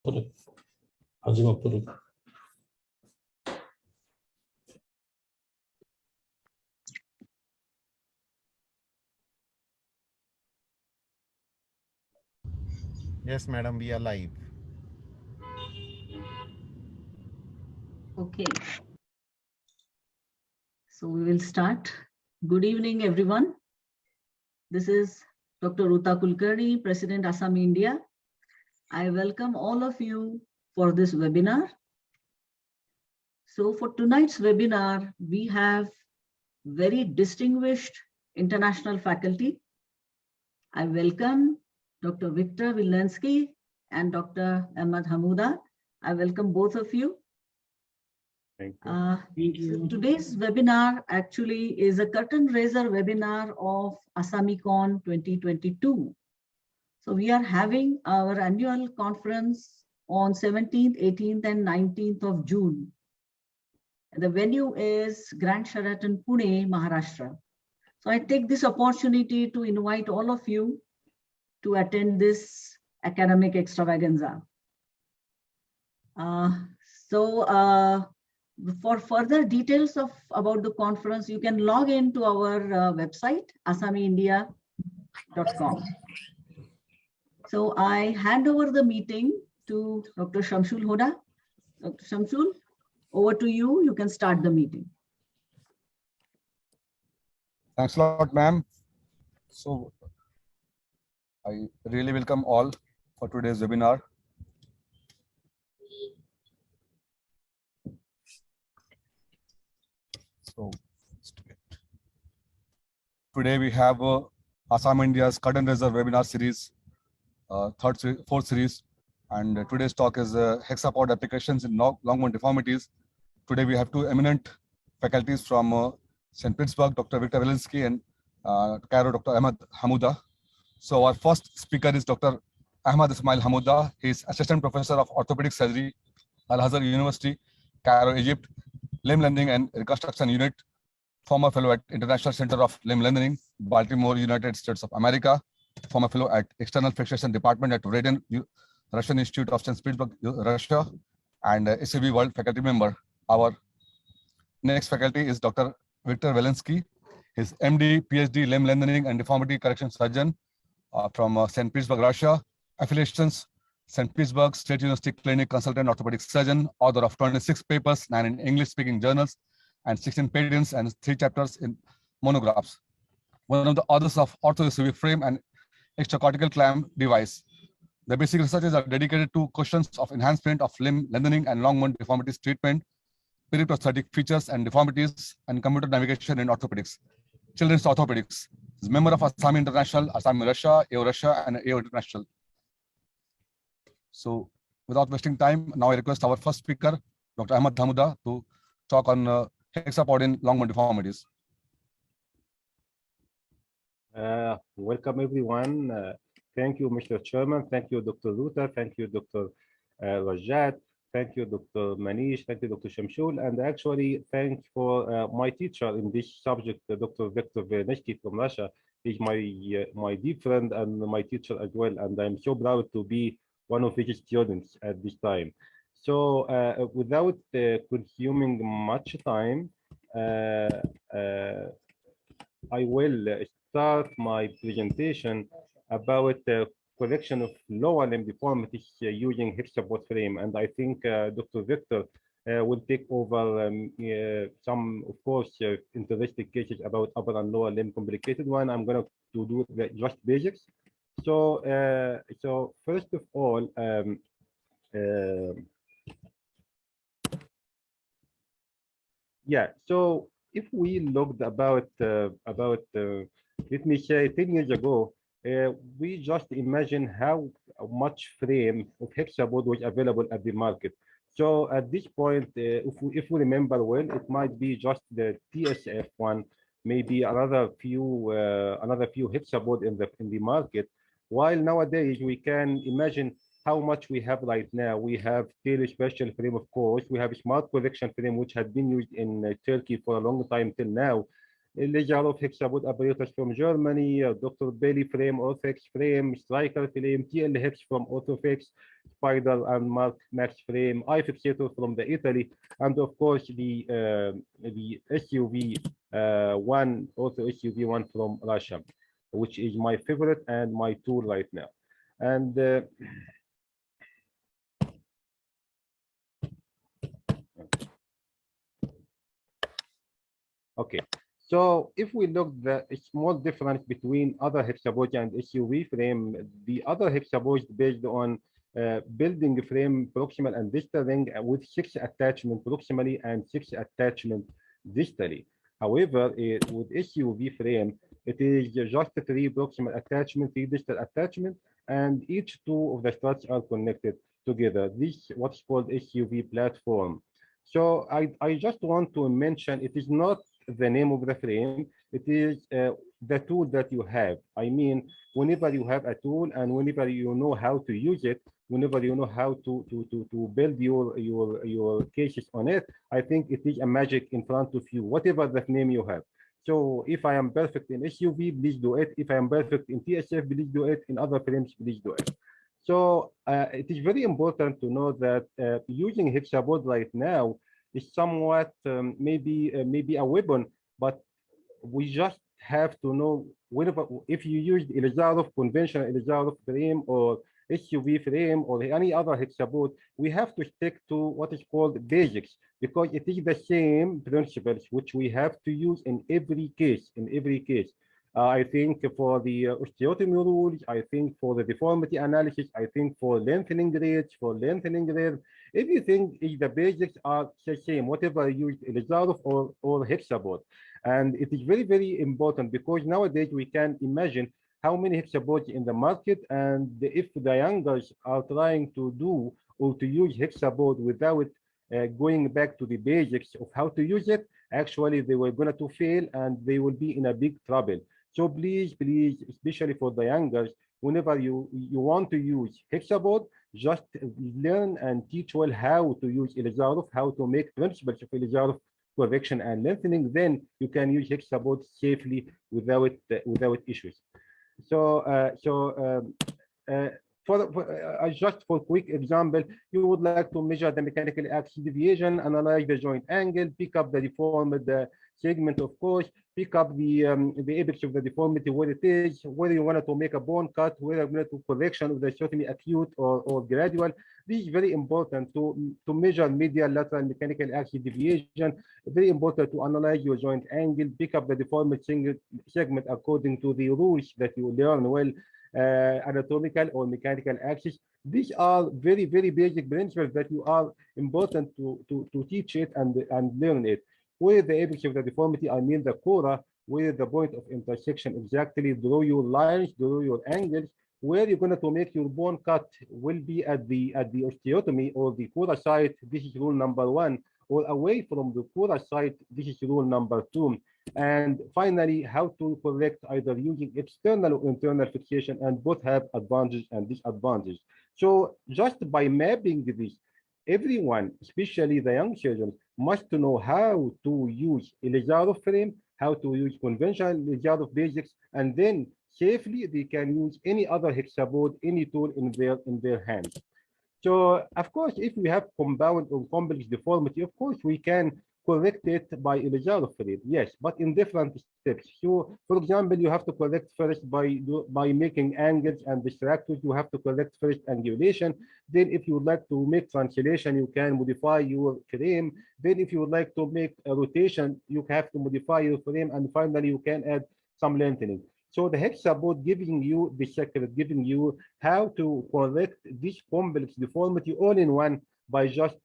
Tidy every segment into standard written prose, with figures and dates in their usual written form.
Yes, madam, we are live. Okay. So we will start. Good evening, everyone. This is Dr. Ruta Kulkarni, President ASAMI India. I welcome all of you for this webinar. So for tonight's webinar, we have very distinguished international faculty. I welcome Dr. Victor Vilenskii and Dr. Ahmed Hammouda. I welcome both of you. Thank you. So today's webinar actually is a curtain raiser webinar of ASAMICON 2022. So we are having our annual conference on 17th, 18th, and 19th of June. The venue is Grand Sheraton, Pune, Maharashtra. So I take this opportunity to invite all of you to attend this academic extravaganza. For further details about the conference, you can log into our website, asamiindia.com. So I hand over the meeting to Dr. Shamsul Hoda. Dr. Shamsul, over to you. You can start the meeting. Thanks a lot, ma'am. So I really welcome all for today's webinar. So today we have Assam India's Curtain Raiser webinar series, fourth series, and today's talk is Hexapod Applications in long-bone deformities. Today we have two eminent faculties from St. Petersburg, Dr. Victor Vilenskii, and Cairo, Dr. Ahmed Hammouda. So our first speaker is Dr. Ahmed Ismail Hammouda. He is Assistant Professor of Orthopaedic Surgery, Al-Azhar University, Cairo, Egypt, Limb Lengthening and Reconstruction Unit, former fellow at International Center of Limb Lengthening, Baltimore, United States of America, former fellow at External Fixation Department at Russian Institute of St. Petersburg, Russia, and ACB World faculty member. Our next faculty is Dr. Victor Vilenskii. His MD, PhD, limb lengthening and deformity correction surgeon from St. Petersburg, Russia. Affiliations, St. Petersburg State University Clinic Consultant Orthopedic Surgeon, author of 26 papers, 9 in English-speaking journals, and 16 patents and 3 chapters in monographs. One of the authors of OrthoTV frame and extracortical clamp device. The basic researches are dedicated to questions of enhancement of limb lengthening and long-bone deformities treatment, periprosthetic features and deformities, and computer navigation in orthopedics. Children's orthopedics. Is member of ASAMI International, ASAMI Russia, AO Russia, and AO International. So, without wasting time, now I request our first speaker, Dr. Ahmed Hammouda, to talk on hexapod in long-bone deformities. Welcome, everyone. Thank you, Mr. Chairman. Thank you, Dr. Ruta. Thank you, Dr. Rajat. Thank you, Dr. Manish. Thank you, Dr. Shamsul. And actually, thanks for my teacher in this subject, Dr. Victor Vilenskii from Russia. He's my dear friend and my teacher as well. And I'm so proud to be one of his students at this time. So without consuming much time, I will start my presentation about the collection of lower limb deformities using hexapod frame. And I think Dr. Victor will take over some, of course, interesting cases about upper and lower limb complicated one. I'm going to do just basics. So, so first of all, yeah. So if we looked about let me say 10 years ago, we just imagine how much frame of hexapod was available at the market. So at this point, if we remember well, it might be just the TSF one, maybe another few hexapod in the market. While nowadays we can imagine how much we have right now. We have tailor special frame, of course. We have smart correction frame, which had been used in Turkey for a long time till now. Legal of Hexapod apparatus from Germany, Dr. Bailey frame, Orthex frame, Striker frame, TL Hex from Orthofix, Spider and Max frame, iFixator from the Italy, and of course the SUV one, also SUV one from Russia, which is my favorite and my tool right now. And okay, so if we look the small difference between other hexapods and SUV frame, the other hexapods based on building frame proximal and distal ring with 6 attachment proximally and 6 attachment distally. However, with SUV frame, it is just 3 proximal attachment, 3 distal attachment, and each 2 of the struts are connected together. This what's called SUV platform. So I just want to mention it is not the name of the frame, it is the tool that you have. I mean, whenever you have a tool and whenever you know how to use it, whenever you know how to build your cases on it, I think it is a magic in front of you, whatever the name you have. So if I am perfect in SUV, please do it. If I am perfect in TSF, please do it. In other frames, please do it. So it is very important to know that using Hexapod right now is somewhat maybe a weapon, but we just have to know whenever if you use Elizarov conventional Elizarov frame or SUV frame or any other hexapod, we have to stick to what is called basics because it is the same principles which we have to use in every case. In every case, I think for the osteotomy rules, I think for the deformity analysis, I think for lengthening rates, for lengthening rates, everything is the basics are the same, whatever you use Elizarov or hexapod. And it is very, very important because nowadays we can imagine how many hexapods in the market, and if the youngers are trying to do or to use hexapod without going back to the basics of how to use it, actually they were going to fail and they will be in a big trouble. So please, please, especially for the youngers, whenever you want to use hexapod, just learn and teach well how to use Elizarov, how to make principles of Elizarov correction and lengthening, then you can use hexapod safely without issues. So just for quick example, you would like to measure the mechanical axis deviation, analyze the joint angle, pick up the deformed segment, of course, pick up the apex of the deformity where it is, whether you wanted to make a bone cut, whether you wanted to correction of the osteotomy acute or gradual. This is very important to measure medial lateral mechanical axis deviation. Very important to analyze your joint angle, pick up the deformed segment according to the rules that you learn well, anatomical or mechanical axis. These are very, very basic principles that you are important to teach it and learn it. Where the apex of the deformity, I mean the cora, where the point of intersection exactly, draw your lines, draw your angles, where you're going to make your bone cut will be at the osteotomy or the cora site. This is rule number 1. Or away from the cora site, this is rule number 2. And finally, how to correct either using external or internal fixation, and both have advantages and disadvantages. So just by mapping this, everyone, especially the young children, must know how to use Elizarov frame, how to use conventional Elizarov basics, and then safely they can use any other hexapod, any tool in their hands. So of course, if we have compound or complex deformity, of course we can correct it by Elizarov frame, yes, but in different steps. So, for example, you have to correct first by making angles and distractors. You have to correct first angulation. Then, if you would like to make translation, you can modify your frame. Then, if you would like to make a rotation, you have to modify your frame, and finally, you can add some lengthening. So the hexapod giving you the secret, giving you how to correct this complex deformity all in one by just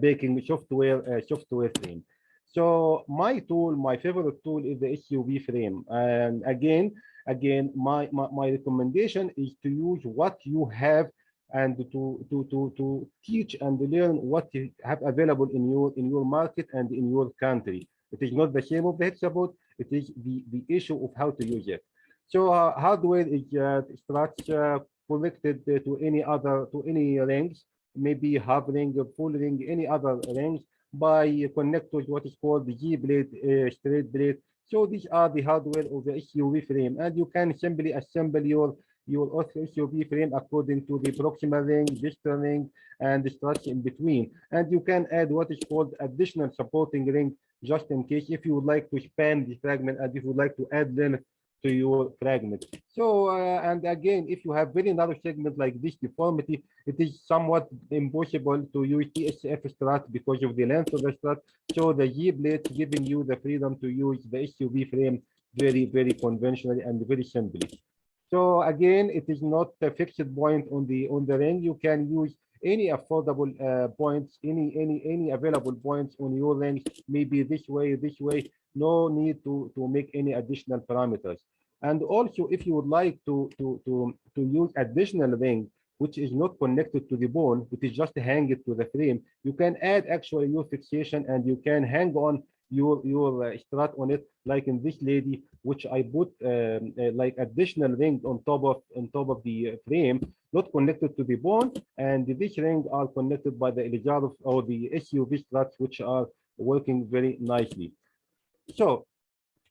baking software frame. So my tool, my favorite tool is the SUV frame. And again, my recommendation is to use what you have and to teach and learn what you have available in your market and in your country. It is not the same of the hexapod. It is the issue of how to use it. So hardware is connected to any rings, maybe half ring, full ring, any other rings. by connectors, what is called the G plate, straight plate. So these are the hardware of the SUV frame, and you can simply assemble your SUV frame according to the proximal ring, distal ring, and the structure in between. And you can add what is called additional supporting ring, just in case if you would like to span the fragment and if you would like to add length to your fragment. So, and again, if you have very narrow segment like this deformity, it is somewhat impossible to use TSF strut because of the length of the strut. So the G plate giving you the freedom to use the SUV frame very conventionally and very simply. So again, it is not a fixed point on the ring. You can use any affordable points, any available points on your ring, maybe this way. No need to make any additional parameters. And also, if you would like to use additional ring, which is not connected to the bone, it is just hang it to the frame, you can add actually your fixation and you can hang on your strut on it, like in this lady, which I put like additional ring on top of the frame, not connected to the bone, and these rings are connected by the Elijah or the SUV struts, which are working very nicely. So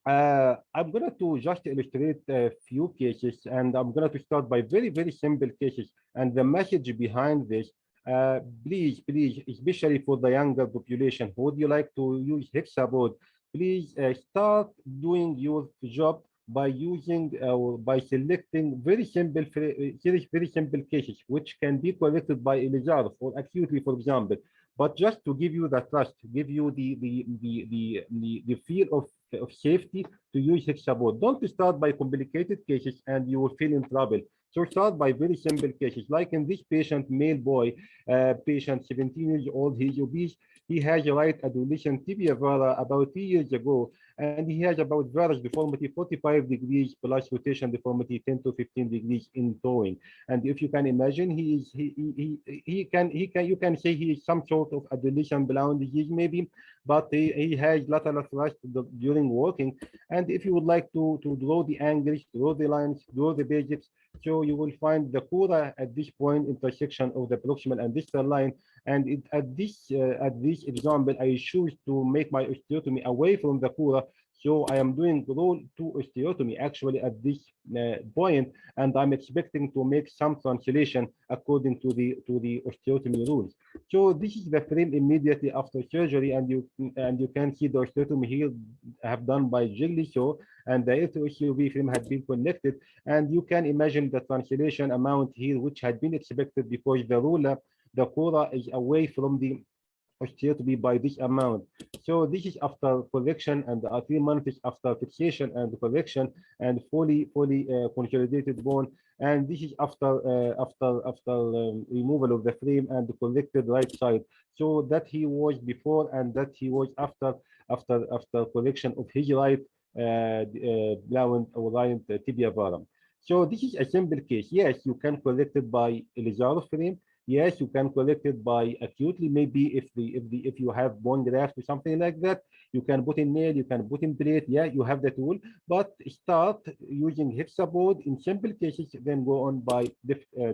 I'm going to just illustrate a few cases, and I'm going to start by very simple cases. And the message behind this, please, especially for the younger population, who would you like to use Hexapod, please start doing your job by using or by selecting very simple cases, which can be corrected by Elijah or acutely, for example. But just to give you the trust, give you the feel of safety to use Hexapod. Don't start by complicated cases and you will feel in trouble. So start by very simple cases, like in this patient, male boy, patient 17 years old, he's obese. He has a right adolescent tibia vara about 3 years ago, and he has about varus deformity 45 degrees plus rotation deformity 10 to 15 degrees in towing. And if you can imagine, he can you can say he is some sort of adolescent Brown disease maybe, but he has lateral thrust during walking. And if you would like to draw the angles, draw the lines, draw the basics, so you will find the Kura at this point intersection of the proximal and distal line. And at this example, I choose to make my osteotomy away from the Kura. So I am doing roll 2 osteotomy actually at this point, and I'm expecting to make some translation according to the osteotomy rules. So this is the frame immediately after surgery, and you can see the osteotomy here have done by Jiggly Show, and the SUV frame had been connected, and you can imagine the translation amount here, which had been expected because the ruler, the Kura is away from the osteotomy by this amount. So this is after correction, and 3 months after fixation and correction and fully consolidated bone. And this is after removal of the frame and the corrected right side. So that he was before and that he was after correction of his right Blount or right tibia varum. So this is a simple case. Yes, you can correct it by Elizarov frame. Yes, you can correct it by acutely. Maybe if you have bone graft or something like that, you can put in nail, you can put in plate. Yeah, you have the tool. But start using Hexapod in simple cases, then go on by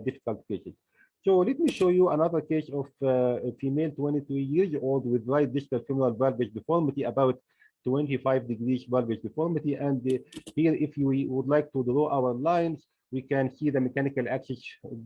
difficult cases. So let me show you another case of a female 22 years old with right distal femoral valgus deformity, about 25 degrees valgus deformity. And here, if you would like to draw our lines, we can see the mechanical axis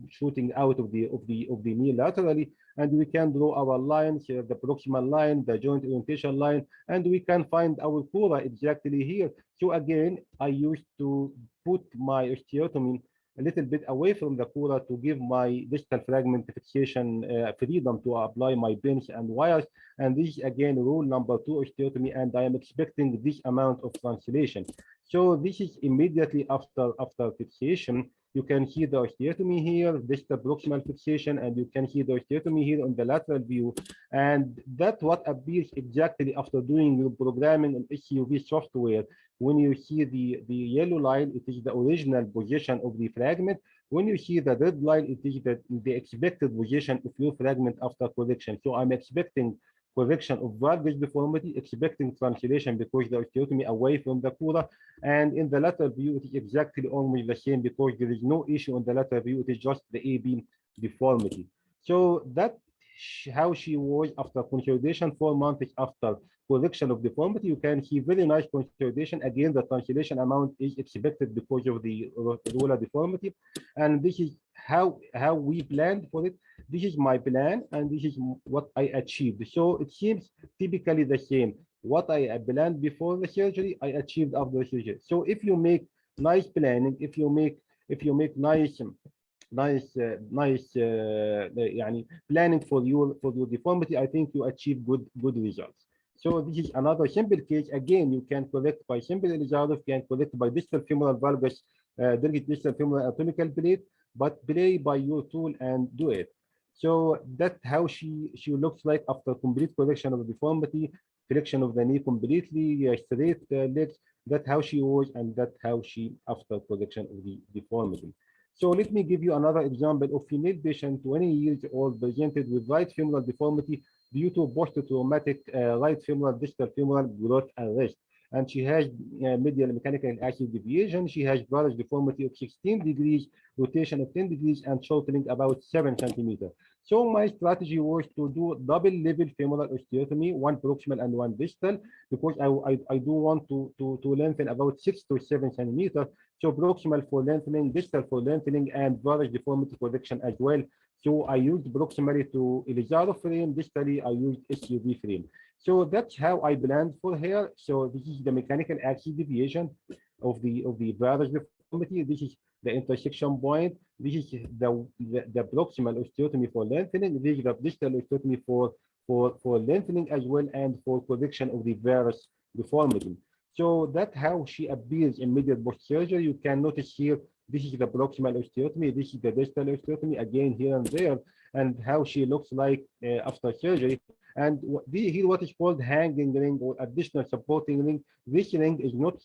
shooting out of the knee laterally, and we can draw our lines, the proximal line, the joint orientation line, and we can find our Kura exactly here. So again, I used to put my osteotomy a little bit away from the Kura to give my distal fragment fixation freedom to apply my pins and wires. And this is again rule number 2 osteotomy, and I am expecting this amount of translation. So this is immediately after fixation. You can see the osteotomy here, distal proximal fixation, and you can see the osteotomy here on the lateral view. And that's what appears exactly after doing your programming on SUV software. When you see the yellow line, it is the original position of the fragment. When you see the red line, it is the expected position of your fragment after correction. So I'm expecting correction of valgus deformity, expecting translation because the osteotomy away from the Kura. And in the lateral view, it is exactly almost the same because there is no issue on the lateral view. It is just the AB deformity. So that how she was after consolidation 4 months after correction of deformity. You can see very nice consolidation. Again, the translation amount is expected because of the roller deformity. And this is how we planned for it. This is my plan, and this is what I achieved. So it seems typically the same. What I planned before the surgery, I achieved after the surgery. So if you make nice planning, if you make nice يعني planning for your deformity, I think you achieve good results. So this is another simple case. Again, you can correct by simple Elizarov, you can correct by distal femoral valgus, direct distal femoral anatomical plate, but play by your tool and do it. So that's how she looks like after complete correction of the deformity, flexion of the knee completely, straight legs. That's how she was, and that's how she after correction of the deformity. So let me give you another example of female patient, 20 years old, presented with right femoral deformity due to post-traumatic right femoral distal femoral growth arrest. And she has medial mechanical axis deviation. She has varus deformity of 16 degrees, rotation of 10 degrees, and shortening about 7 centimeters. So my strategy was to do double level femoral osteotomy, one proximal and one distal, because I do want to lengthen about 6 to 7 centimeters. So proximal for lengthening, distal for lengthening, and varus deformity correction as well. So I used proximally to Elizarov frame, distally I used SUV frame. So that's how I planned for her. So this is the mechanical axis deviation of the varus deformity. This is the intersection point. This is the proximal osteotomy for lengthening. This is the distal osteotomy for lengthening as well, and for correction of the varus deformity. So that's how she appears in medial post-surgery. You can notice here, this is the proximal osteotomy, this is the distal osteotomy, again here and there, and how she looks like after surgery. And here what is called hanging ring or additional supporting ring. This ring is not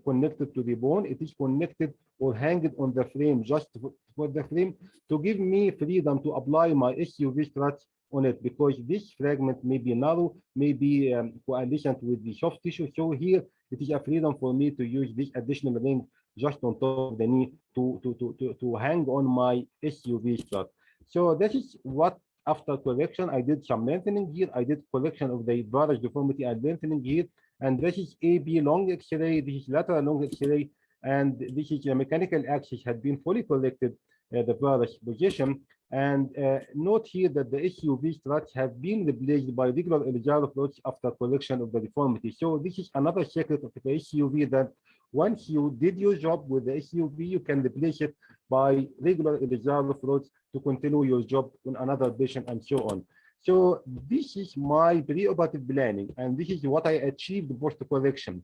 connected to the bone, it is connected or hanged on the frame, just for the frame, to give me freedom to apply my SUV struts on it, because this fragment may be narrow, may be coalescent with the soft tissue. So here it is a freedom for me to use this additional ring just on top of the knee to hang on my SUV strut. So this is what after correction, I did some lengthening here. I did correction of the varus deformity and lengthening here. And this is AB long X-ray, this is lateral long X-ray, and this is the mechanical axis had been fully corrected, the varus position. And note here that the SUV struts have been replaced by regular Elizarov rods after correction of the deformity. So this is another secret of the SUV, that once you did your job with the SUV, you can replace it by regular Elizarov rods to continue your job on another patient and so on. So this is my preoperative planning, and this is what I achieved post-correction.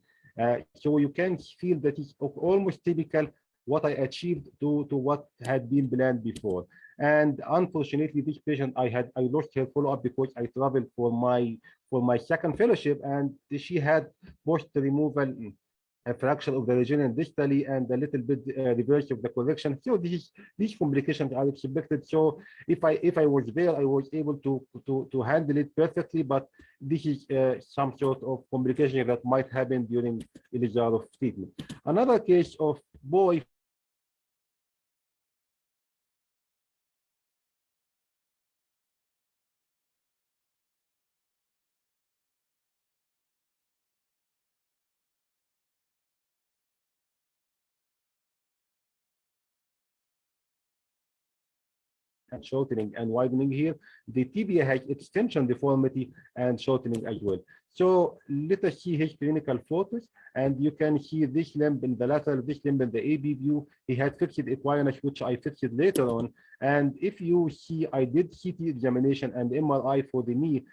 So you can feel that it's almost typical what I achieved to what had been planned before. And unfortunately, this patient I lost her follow-up because I traveled for my second fellowship, and she had post-removal a fraction of the region distally and a little bit reverse of the correction. So these complications are expected. So if I was there, I was able to handle it perfectly. But this is some sort of complication that might happen during Elizarov treatment. Another case of boy and shortening and widening here. The tibia has extension deformity and shortening as well. So let us see his clinical photos, and you can see this limb in the lateral, this limb in the AB view. He had fixed equinus, which I fixed later on. And if you see, I did CT examination and MRI for the knee.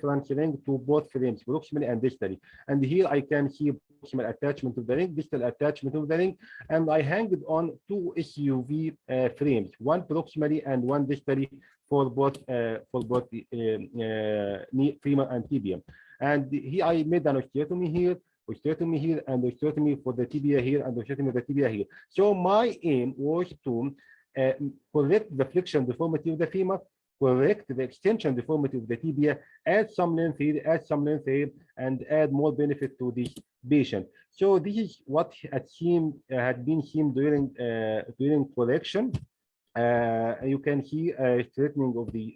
reference ring to both frames, proximally and distally. And here I can see proximal attachment of the ring, distal attachment of the ring, and I hang it on two SUV frames, one proximally and one distally for both the knee, femur, and tibia. And here I made an osteotomy here, and osteotomy for the tibia here, and osteotomy of the tibia here. So my aim was to correct the flexion deformity of the femur, correct the extension deformity of the tibia, add some length here, and add more benefit to this patient. So this is what had been seen during correction. You can see straightening of the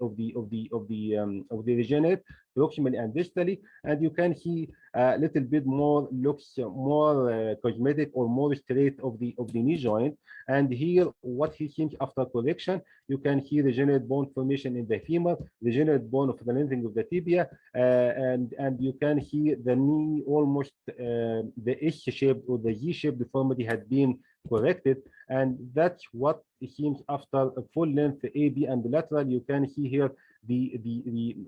regenerate proximally and distally, and you can see a little bit more looks more cosmetic or more straight of the knee joint. And here, what he seems after correction, you can see regenerate bone formation in the femur, regenerate bone of the lengthening of the tibia, and you can see the knee almost the S-shaped or the Z-shaped deformity had been corrected, and that's what it seems after a full length AB and lateral. You can see here the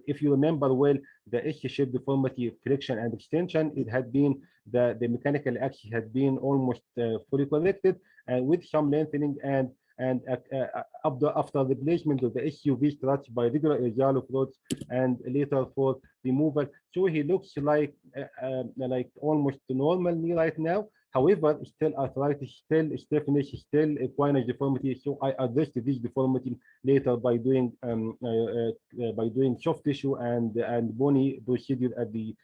if you remember well, the S-shaped deformity flexion and extension, it had been the mechanical axis had been almost fully corrected, and with some lengthening and after the placement of the SUV struts by regular irregular rods and later for removal. So he looks like almost normal knee right now. However, still arthritis, still stiffness, still equine deformity. So I addressed this deformity later by doing soft tissue and bony procedure at the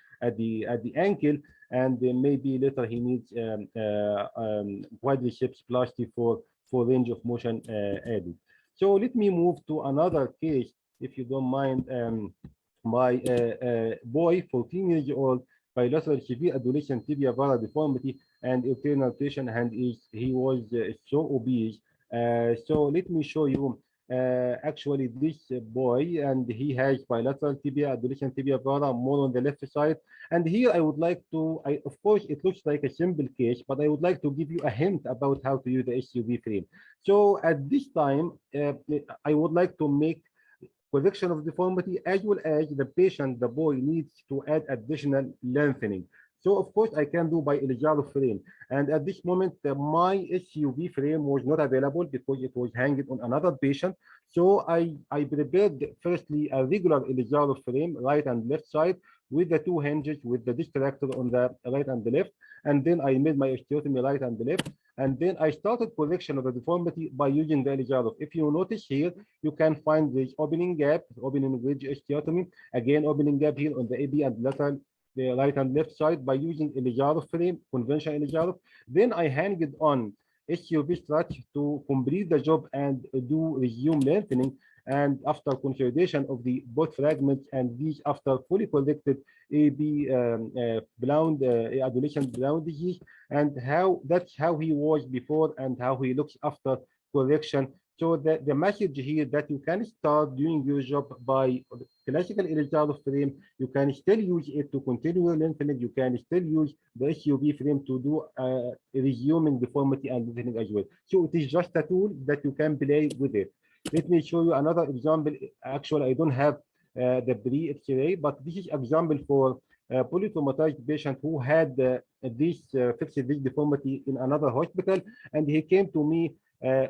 ankle, and maybe later he needs quadriceps plasty for range of motion added. So let me move to another case, if you don't mind. My boy, 14 years old, bilateral severe adolescent tibia vara deformity and internal rotation, and he was so obese. So let me show you actually this boy, and he has bilateral tibia, adolescent tibia vara, more on the left side. And here I would like to, of course, it looks like a simple case, but I would like to give you a hint about how to use the SUV frame. So at this time, I would like to make correction of deformity, as well as the patient, the boy, needs to add additional lengthening. So of course I can do by illegal frame. And at this moment, my SUV frame was not available because it was hanging on another patient. So I prepared firstly a regular illegal frame, right and left side, with the two hinges, with the distractor on the right and the left. And then I made my osteotomy right and the left. And then I started correction of the deformity by using the elysial. If you notice here, you can find this opening gap, opening ridge osteotomy, again opening gap here on the AB and lateral, the right and left side by using elysial frame, conventional elysial. Then I hang it on SUV strut to complete the job and do resume lengthening. And after consolidation of the both fragments, and these after fully corrected AB adolescent Brown disease, and that's how he was before and how he looks after correction. So the message here that you can start doing your job by classical elysial frame. You can still use it to continue lengthening. You can still use the SUV frame to do resuming deformity and lengthening as well. So it is just a tool that you can play with it. Let me show you another example. Actually, I don't have the pre-X-ray, but this is example for a polytraumatized patient who had this fixed this deformity in another hospital, and he came to me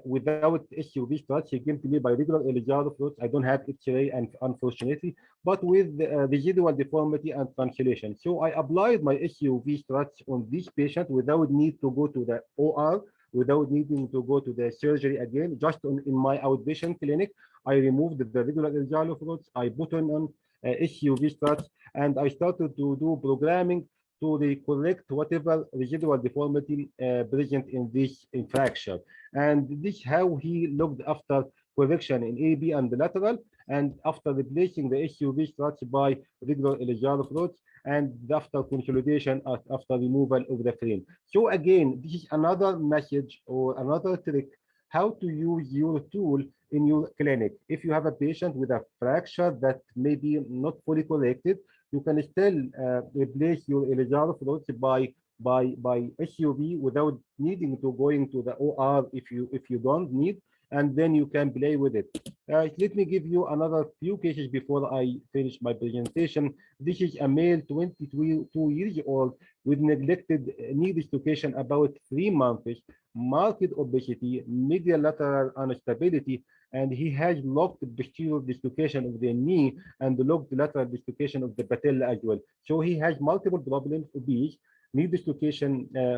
without SUV struts. He came to me by regular elysial fruits. I don't have X-ray, and unfortunately, but with residual deformity and translation. So I applied my SUV struts on this patient without need to go to the OR, without needing to go to the surgery again. Just in my outpatient clinic, I removed the regular elysial fruits. I put on SUV struts, and I started to do programming to correct whatever residual deformity present in this fracture. And this is how he looked after correction in AB and the lateral, and after replacing the SUV struts by regular elysial fruits, and after consolidation, after removal of the frame. So again, this is another message or another trick how to use your tool in your clinic. If you have a patient with a fracture that may be not fully corrected, you can still replace your elysial fruits by SUV without needing to going to the OR if you don't need. and then you can play with it. Let me give you another few cases before I finish my presentation. This is a male 22 years old with neglected knee dislocation about 3 months, marked obesity, medial lateral instability, and he has locked posterior dislocation of the knee and locked lateral dislocation of the patella as well. So he has multiple problems, obese, knee dislocation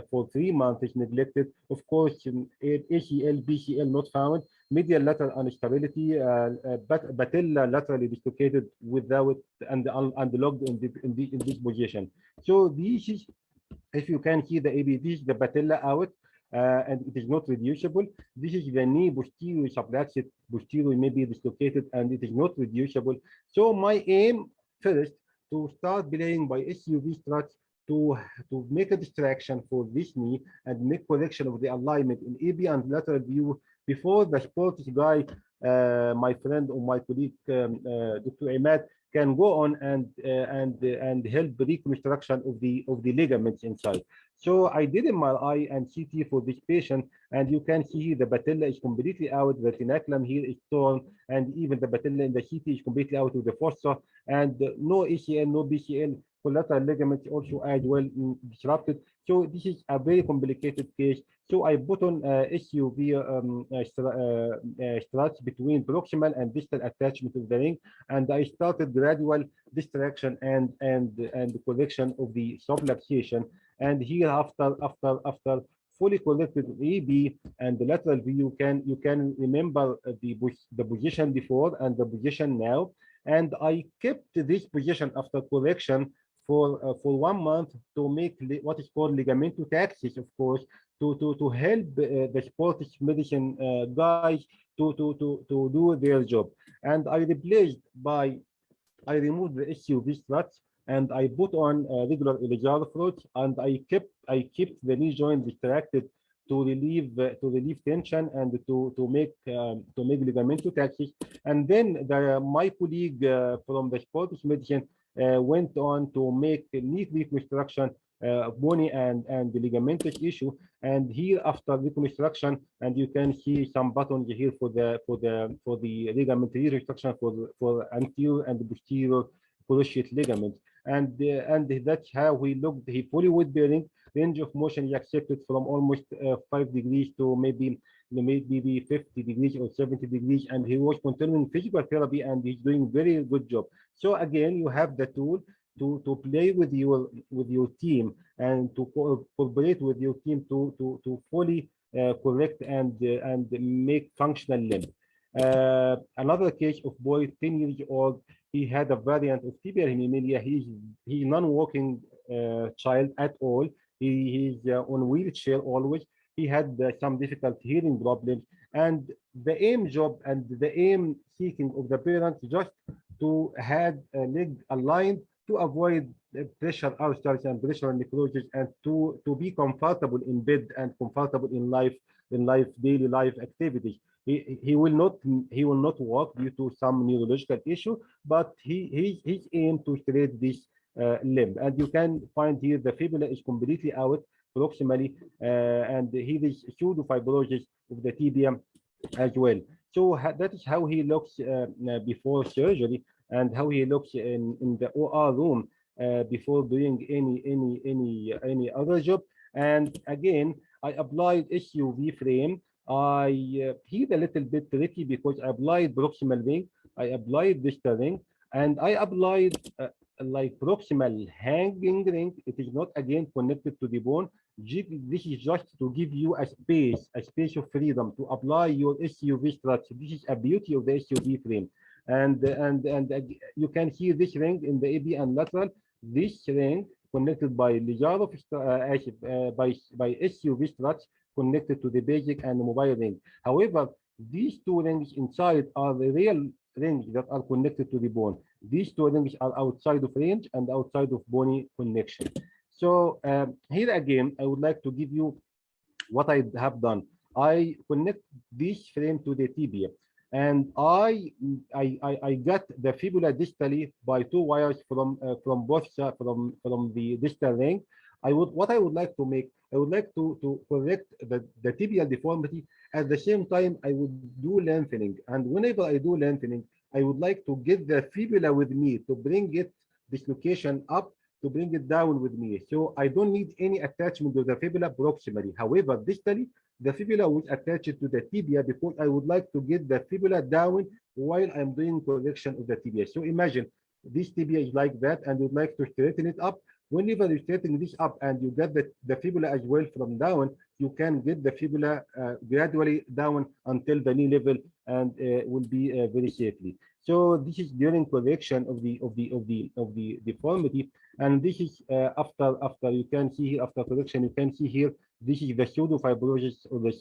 for 3 months neglected. Of course, ACL, BCL not found, medial lateral instability, patella laterally dislocated without and locked in this position. So this is, if you can see the ABDs, the patella out, and it is not reducible. This is the knee posterior subluxate, posterior may be dislocated, and it is not reducible. So my aim first to start playing by SUV struts to make a distraction for this knee and make correction of the alignment in AB and lateral view before the sports guy, my friend or my colleague, Dr. Ahmed, can go on and help reconstruction of the ligaments inside. So I did MRI and CT for this patient, and you can see the patella is completely out, the retinaculum here is torn, and even the patella in the CT is completely out of the fossa, and no ACL, no BCL, collateral ligaments also as well disrupted. So this is a very complicated case. So I put on SUV struts between proximal and distal attachment of the ring, and I started gradual distraction and correction of the subluxation. And here after fully corrected AB and the lateral view, you can remember the position before and the position now. And I kept this position after correction for 1 month to make what is called ligamento-taxis, of course, to help the sports medicine guys to do their job. And I removed the SUV struts and I put on regular iliacal fruits, and I kept the knee joint distracted to relieve tension and to make ligamento-taxis. And then my colleague from the sports medicine went on to make knee reconstruction, bony and the ligamentous issue. And here after reconstruction, and you can see some buttons here for the ligament reconstruction for anterior and posterior cruciate ligaments. And that's how he looked. He fully weight bearing, range of motion he accepted from almost 5 degrees to maybe 50 degrees or 70 degrees, and he was continuing physical therapy, and he's doing very good job. So again, you have the tool to play with your team and to cooperate with your team to fully correct and make functional limb. Another case of boy 10 years old. He had a variant of tibial hemimelia. He's non-walking child at all. He's on wheelchair always. He had some difficult hearing problems, and the aim job and the aim seeking of the parents just to have a leg aligned to avoid pressure ulcers and pressure necrosis, and to be comfortable in bed and comfortable in daily life activities. He will not walk due to some neurological issue, but his aim to straight this limb. And you can find here the fibula is completely out proximally, and here is pseudofibrosis of the tibia as well. So that is how he looks before surgery, and how he looks in the OR room before doing any other job. And again, I applied SUV frame. I hit a little bit tricky because I applied proximal ring, I applied distal ring, and I applied like proximal hanging ring. It is not again connected to the bone. This is just to give you a space of freedom to apply your SUV structure. This is a beauty of the SUV frame. And you can see this ring in the AB and lateral. This ring connected by Lijarov by SUV struts connected to the basic and mobile ring. However, these two rings inside are the real rings that are connected to the bone. These two rings are outside of range and outside of bony connection. So here again, I would like to give you what I have done. I connect this frame to the tibia, and I got the fibula distally by 2 wires from both from the distal ring. what I would like to make, I would like to correct the tibial deformity. At the same time, I would do lengthening. And whenever I do lengthening, I would like to get the fibula with me to bring it dislocation up, to bring it down with me. So I don't need any attachment to the fibula proximally. However, distally, the fibula was attached to the tibia because I would like to get the fibula down while I'm doing correction of the tibia. So imagine this tibia is like that, and you'd like to straighten it up. Whenever you straighten this up and you get the fibula as well from down, you can get the fibula gradually down until the knee level, and will be very safely. So this is during correction of the deformity, and this is after you can see here, after correction you can see here, this is the pseudo fibrosis or the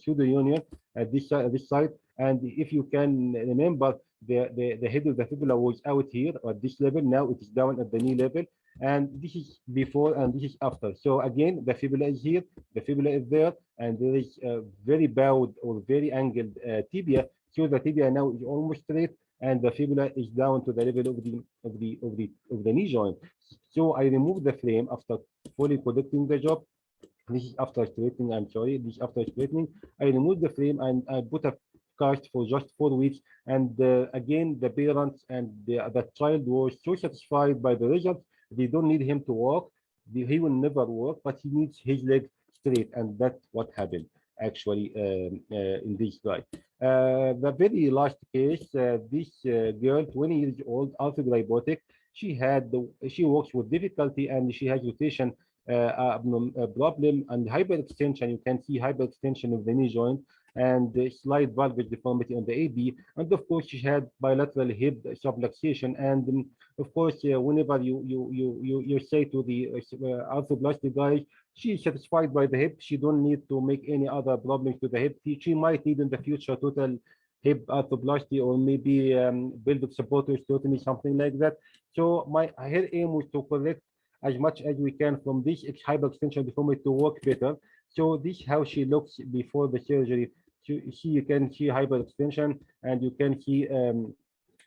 pseudo union at this side. And if you can remember, the head of the fibula was out here at this level. Now it is down at the knee level, and this is before and this is after. So again, the fibula is here, the fibula is there, and there is a very bowed or very angled tibia. So the tibia now is almost straight, and the fibula is down to the level of the knee joint. So I remove the frame after fully correcting the job. This is after straightening, I'm sorry, this is after straightening. I removed the frame and I put a cast for just 4 weeks. And again, the parents and the child was so satisfied by the results. They don't need him to walk. He will never walk, but he needs his leg straight. And that's what happened actually in this guy. The very last case, this girl, 20 years old, arthrolybotic. She walks with difficulty and she has rotation problem and hyperextension. You can see hyperextension of the knee joint and slight valgus deformity on the AB. And of course, she had bilateral hip subluxation. And of course, whenever you say to the arthroplasty guy, she's satisfied by the hip. She don't need to make any other problems to the hip. She might need in the future total hip arthroplasty or maybe pelvic support osteotomy, something like that. So her aim was to correct as much as we can from this hyperextension deformity to work better. So this is how she looks before the surgery. You can see hyperextension, and you can see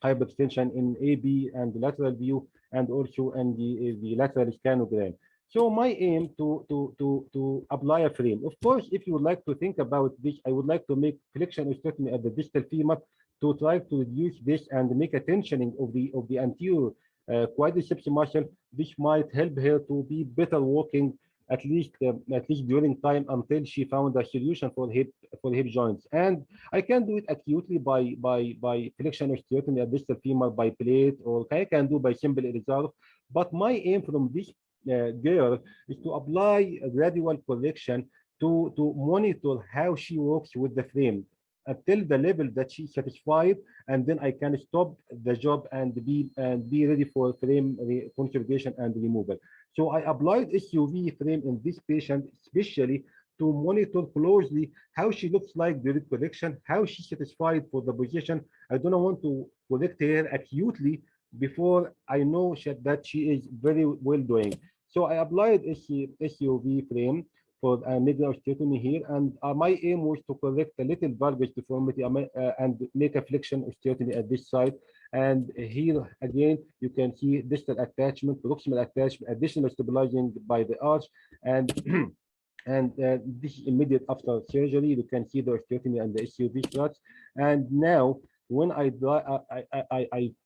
hyperextension in AB and the lateral view, and also in the lateral scanogram. So my aim to apply a frame. Of course, if you would like to think about this, I would like to make flexion osteotomy at the distal femur to try to reduce this and make a tensioning of the anterior quadriceps muscle. This might help her to be better walking at least during time until she found a solution for hip joints. And I can do it acutely by flexion osteotomy at distal femur by plate, or I can do by simple reserve. But my aim from this girl is to apply a gradual correction to monitor how she walks with the frame until the level that she's satisfied, and then I can stop the job and be ready for frame conservation and removal. So I applied SUV frame in this patient, especially to monitor closely how she looks like during correction, how she's satisfied for the position. I don't want to correct her acutely before I know that she is very well doing. So I applied SUV frame for medial osteotomy here, and my aim was to correct a little valgus deformity and make a flexion osteotomy at this side. And here again, you can see distal attachment, proximal attachment, additional stabilizing by the arch, and and this is immediate after surgery. You can see the osteotomy and the SUV struts. And now, when I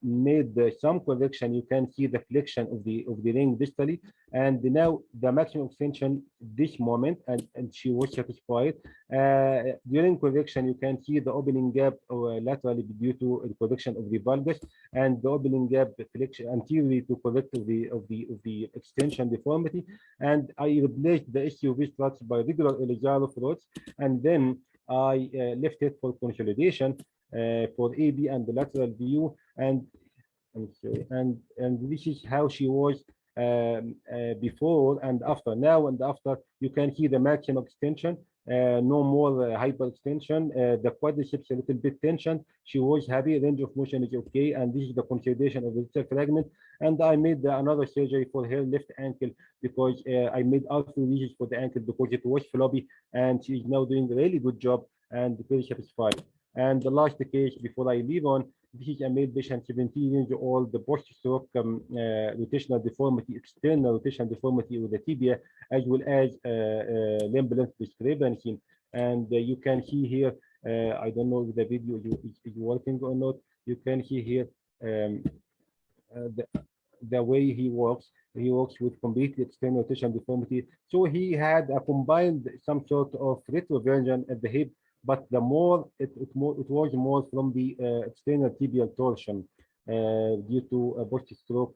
made some correction, you can see the flexion of the ring distally, and now the maximum extension this moment, and she was satisfied. During correction, you can see the opening gap laterally due to the correction of the valgus, and the opening gap flexion anteriorly to correct of the extension deformity. And I replaced the SUV struts by regular Elizalov rods, and then I left it for consolidation for AB and the lateral view, and I'm sorry, and this is how she was before and after. Now and after, you can see the maximum extension, no more hyperextension, the quadriceps a little bit tension. She was happy, range of motion is okay, and this is the consolidation of the distal fragment. And I made another surgery for her left ankle because I made arthrodesis for the ankle because it was floppy, and she is now doing a really good job and very satisfied. And the last case before I leave on, This is a male patient, 17 years old, the post-stroke rotational deformity, external rotational deformity with the tibia, as well as limb length discrepancy. And you can see here, I don't know if the video is working or not. You can see here the way he works. He works with complete external rotation deformity. So he had a combined some sort of retroversion at the hip, but the more it was more from the external tibial torsion due to a post-stroke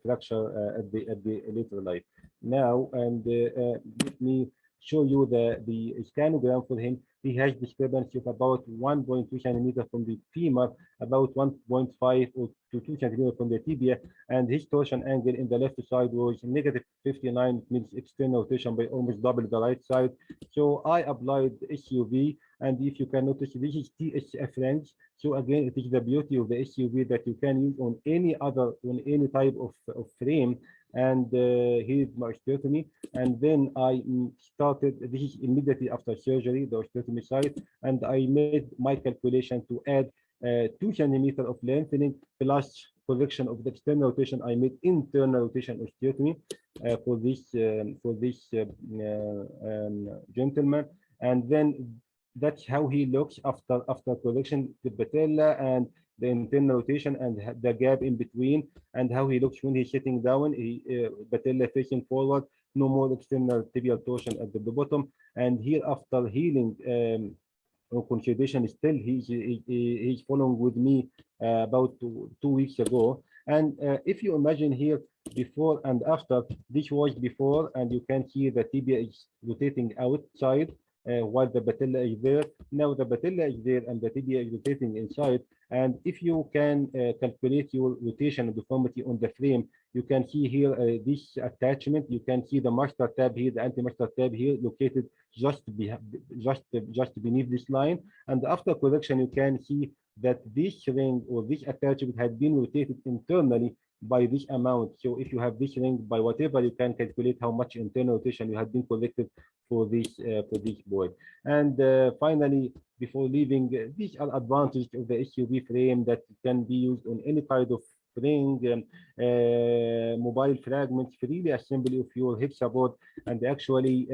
fracture at the later life. Now, and let me show you the scanogram for him. He has discrepancy of about 1.2 centimeter from the femur, about 1.5 or to 2 centimeter from the tibia, and his torsion angle in the left side was negative 59, means external rotation by almost double the right side. So I applied SUV, and if you can notice, this is TSF range. So again, it is the beauty of the SUV that you can use on any type of frame. And here's my osteotomy. And then I started, this is immediately after surgery, the osteotomy site, and I made my calculation to add 2 centimeters of lengthening plus correction of the external rotation. I made internal rotation osteotomy for this gentleman, and then that's how he looks after correction, the patella and the internal rotation and the gap in between, and how he looks when he's sitting down. He patella facing forward, no more external tibial torsion at the bottom. And here after healing consolidation, still he's following with me about two weeks ago. And if you imagine here before and after, this was before, and you can see the tibia is rotating outside while the patella is there. Now the patella is there and the tibia is rotating inside. And if you can calculate your rotation and deformity on the frame, you can see here this attachment. You can see the master tab here, the anti-master tab here, located just beneath this line. And after correction, you can see that this ring or this attachment had been rotated internally by this amount. So if you have this ring, by whatever, you can calculate how much internal rotation you have been corrected for this boy. And finally, before leaving, these are advantages of the SUV frame that can be used on any kind of ring, mobile fragments, freely assembly of your Hexapod, and actually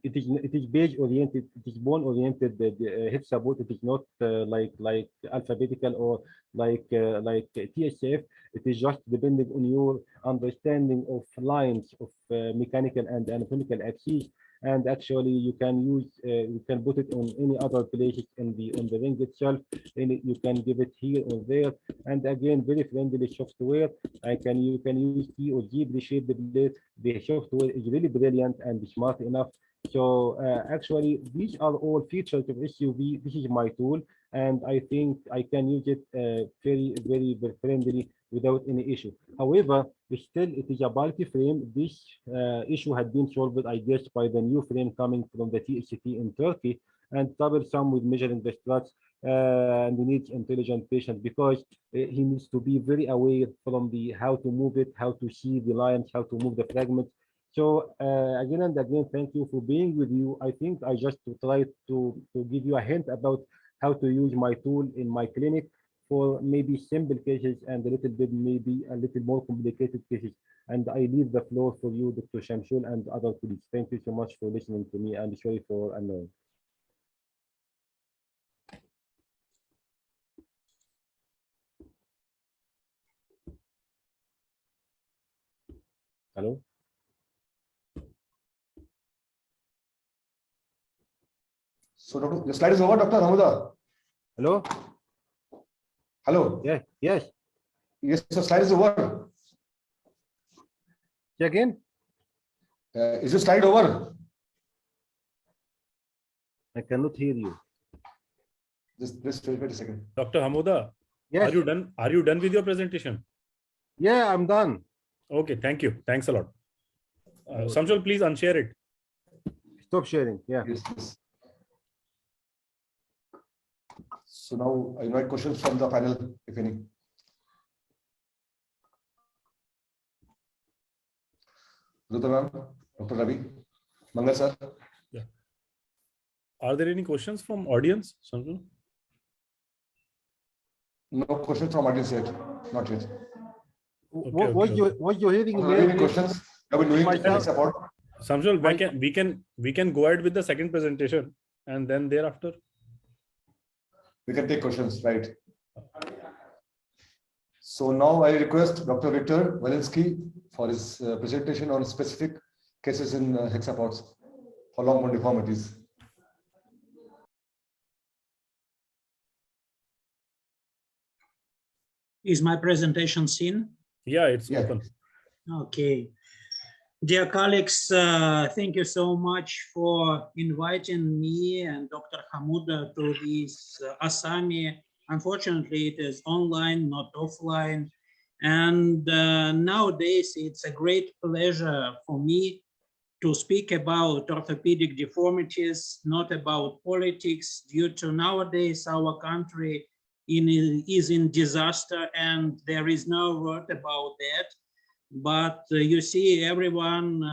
it is page oriented, it is bone oriented. The Hexapod, it is not like alphabetical or like TSF. It is just depending on your understanding of lines of mechanical and anatomical axes. And actually, you can use, you can put it on any other places on the ring itself. And you can give it here or there. And again, very friendly software. You can use T or G shaped blade. The software is really brilliant and smart enough. So actually, these are all features of SUV. This is my tool, and I think I can use it very friendly without any issue. However, still it is a bulky frame. This issue had been solved, I guess, by the new frame coming from the THT in Turkey, and troublesome with measuring the struts, and needs intelligent patient, because he needs to be very aware from the how to move it, how to see the lines, how to move the fragments. So again and again, thank you for being with you. I think I just tried to give you a hint about how to use my tool in my clinic for maybe simple cases and a little bit, maybe a little more complicated cases. And I leave the floor for you, Dr. Shamsul, and other colleagues. Thank you so much for listening to me, and sorry for annoying. Hello? So, Doctor, the slide is over, Dr. Hammouda. Hello? Hello. Yes, yes. Yes, the slide is over. Check in. Is your slide over? I cannot hear you. Just wait a second. Dr. Hammouda, Yes. Are you done with your presentation? Yeah, I'm done. Okay, thank you. Thanks a lot. Shamsul, please unshare it. Stop sharing. Yeah. Yes, yes. So now I invite questions from the panel, if any. Ruta ma'am, Dr. Ravi, Mangal sir. Yeah. Are there any questions from audience, Shamsul? No questions from audience yet. Not yet. What you're hearing Any questions? Have been doing Myself. support. Shamsul, we can go ahead with the second presentation, and then thereafter. We can take questions, right? So now I request Dr. Victor Vilenskii for his presentation on specific cases in hexapods for long bone deformities. Is my presentation seen? Yeah, it's Yeah. open. Okay. Dear colleagues, thank you so much for inviting me and Dr. Hammouda to this ASAMI. Unfortunately, it is online, not offline. And nowadays, it's a great pleasure for me to speak about orthopedic deformities, not about politics, due to nowadays our country is in disaster and there is no word about that. But you see, everyone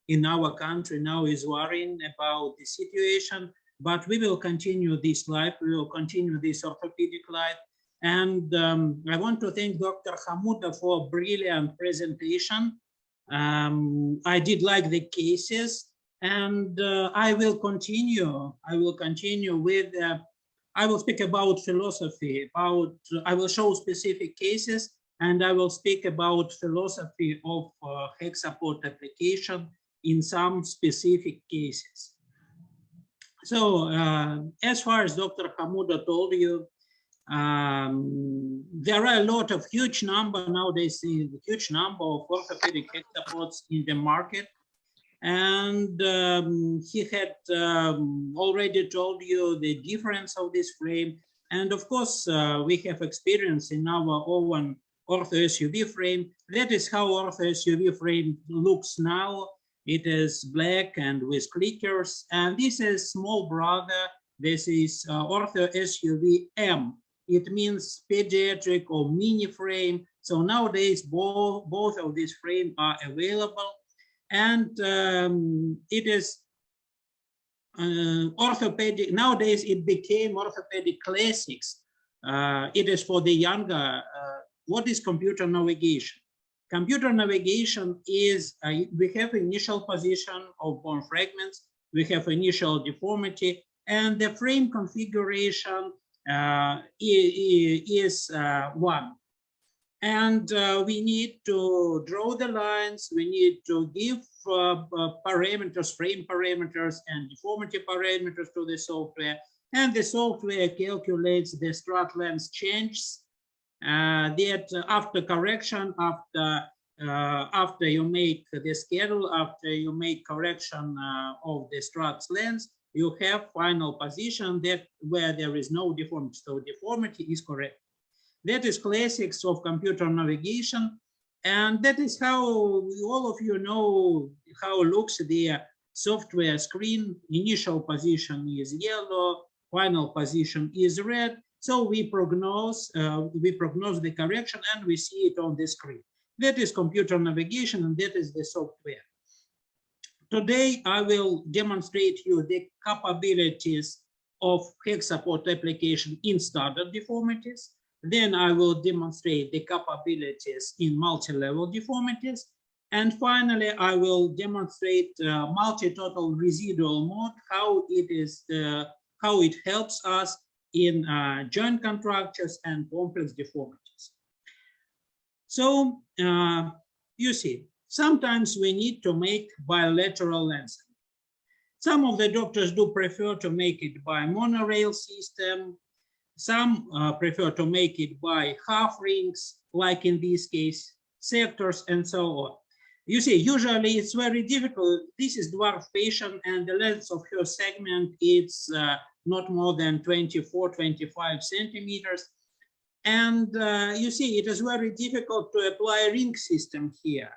in our country now is worrying about the situation, but we will continue this life, we will continue this orthopedic life. And I want to thank Dr. Hammouda for a brilliant presentation. I did like the cases, and I will continue with, I will speak about philosophy, I will show specific cases, and I will speak about philosophy of Hexapod application in some specific cases. So as far as Dr. Hammouda told you, there are a lot of huge number nowadays, a huge number of orthopedic hexapods in the market. And he had already told you the difference of this frame. And of course, we have experience in our own Ortho SUV frame. That is how Ortho SUV frame looks now. It is black and with clickers. And this is small brother. This is Ortho SUV M. It means pediatric or mini frame. So nowadays, both of these frames are available. And it is orthopedic. Nowadays, it became orthopedic classics. It is for the younger. What is computer navigation? Computer navigation is, we have initial position of bone fragments, we have initial deformity, and the frame configuration is one. And we need to draw the lines, we need to give parameters, frame parameters and deformity parameters to the software, and the software calculates the strut length changes that after correction, after you make the schedule, after you make correction of the strut length, you have final position that where there is no deformity. So deformity is correct. That is classics of computer navigation, and that is how all of you know how looks the software screen. Initial position is yellow, final position is red. So we prognose the correction, and we see it on the screen. That is computer navigation, and that is the software. Today, I will demonstrate you the capabilities of Hexapod application in standard deformities. Then I will demonstrate the capabilities in multi-level deformities. And finally, I will demonstrate multi-total residual mode, how it helps us in joint contractures and complex deformities. So you see, sometimes we need to make bilateral lengthening. Some of the doctors do prefer to make it by monorail system. Some prefer to make it by half rings, like in this case, sectors and so on. You see, usually it's very difficult. This is dwarf patient, and the length of her segment is not more than 24, 25 centimeters. And you see, it is very difficult to apply a ring system here.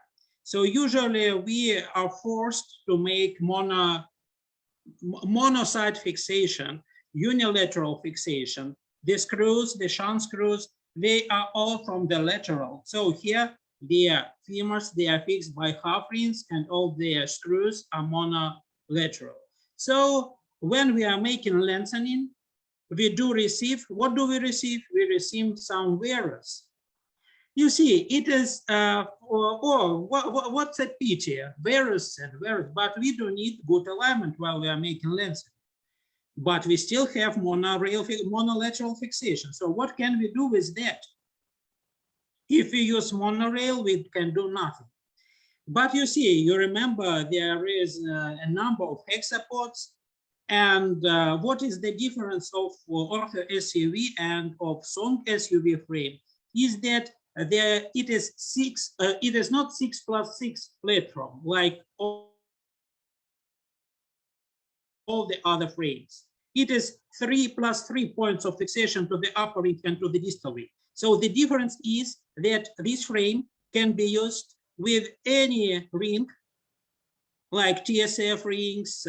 So usually we are forced to make monoside fixation, unilateral fixation. The screws, the shunt screws, they are all from the lateral. So here, their femurs, they are fixed by half rings, and all their screws are monolateral. So when we are making lengthening, we do receive, what do we receive? We receive some wearers. You see, it is, what's a pity? Wearers and wearers, but we don't need good alignment while we are making lenses. But we still have monolateral fixation. So what can we do with that? If we use monorail, we can do nothing. But you see, you remember there is a number of hexapods. And what is the difference of ortho SUV and of SONG SUV frame? Is that it is not 6+6 platform like all the other frames. It is 3+3 points of fixation to the upper ring and to the distal ring. So the difference is that this frame can be used with any ring, like TSF rings,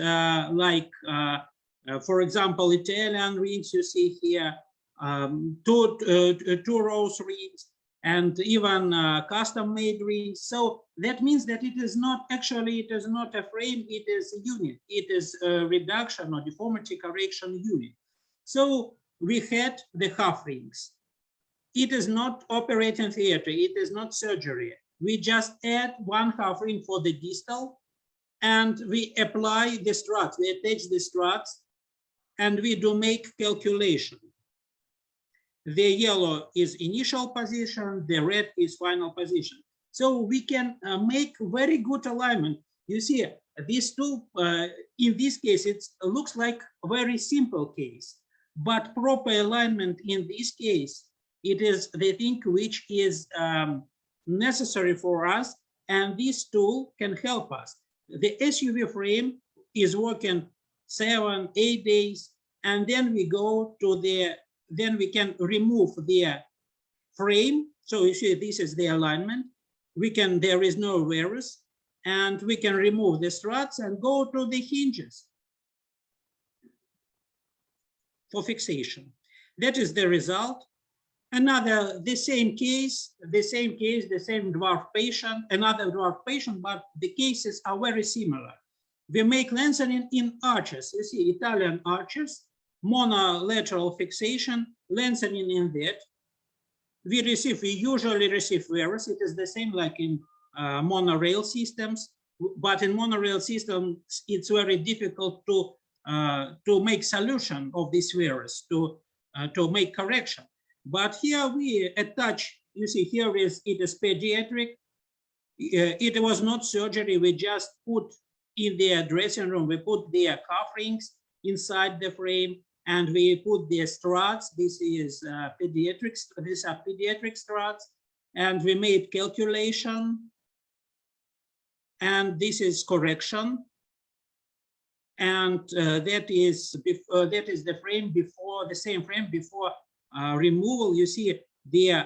for example, Italian rings you see here, two rows rings, and even custom-made rings. So that means that it is not actually, it is not a frame, it is a unit. It is a reduction or deformity correction unit. So we had the half rings. It is not operating theater, it is not surgery. We just add one half ring for the distal, and we apply the struts, we attach the struts, and we do make calculation. The yellow is initial position, the red is final position. So we can make very good alignment. You see, these two, in this case, it looks like a very simple case, but proper alignment in this case, it is the thing which is necessary for us, and this tool can help us. The SUV frame is working 7-8 days, and then we go to then we can remove the frame. So you see, this is the alignment. There is no wearers, and we can remove the struts and go to the hinges for fixation. That is the result. The same case, the same dwarf patient, another dwarf patient, but the cases are very similar. We make lengthening in arches. You see, Italian arches, monolateral fixation, lengthening in that. We usually receive wearers. It is the same like in monorail systems, but in monorail systems, it's very difficult to make solution of these wearers, to make correction. But here we attach, you see, it is pediatric. It was not surgery. We just put in the dressing room, we put the cuff rings inside the frame, and we put the struts. This is pediatrics. These are pediatric struts, and we made calculation. And this is correction. And that is the frame before, the same frame before removal. You see the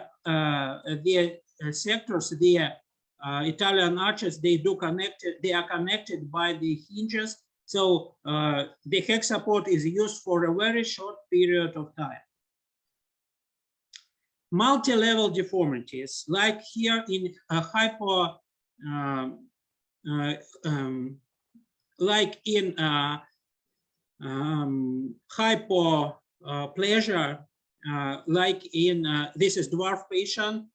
sectors, the Italian arches, they are connected by the hinges. So the hexapod is used for a very short period of time. Multi-level deformities, like here in hypoplasia, like in this is dwarf patient.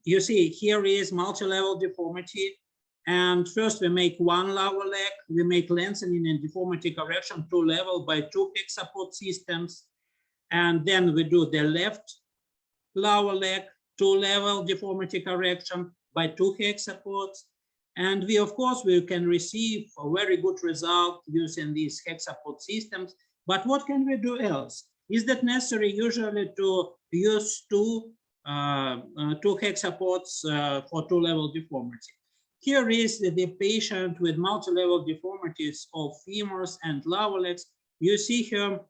You see, here is multi-level deformity. And first we make one lower leg, we make lengthening and deformity correction 2 level by 2 hexapod systems. And then we do the left lower leg, 2 level deformity correction by 2 hexapods. And we, of course, we can receive a very good result using these hexapod systems. But what can we do else? Is that necessary usually to use two hexapods for 2 level deformity? Here is the patient with multi-level deformities of femurs and lower legs. You see here,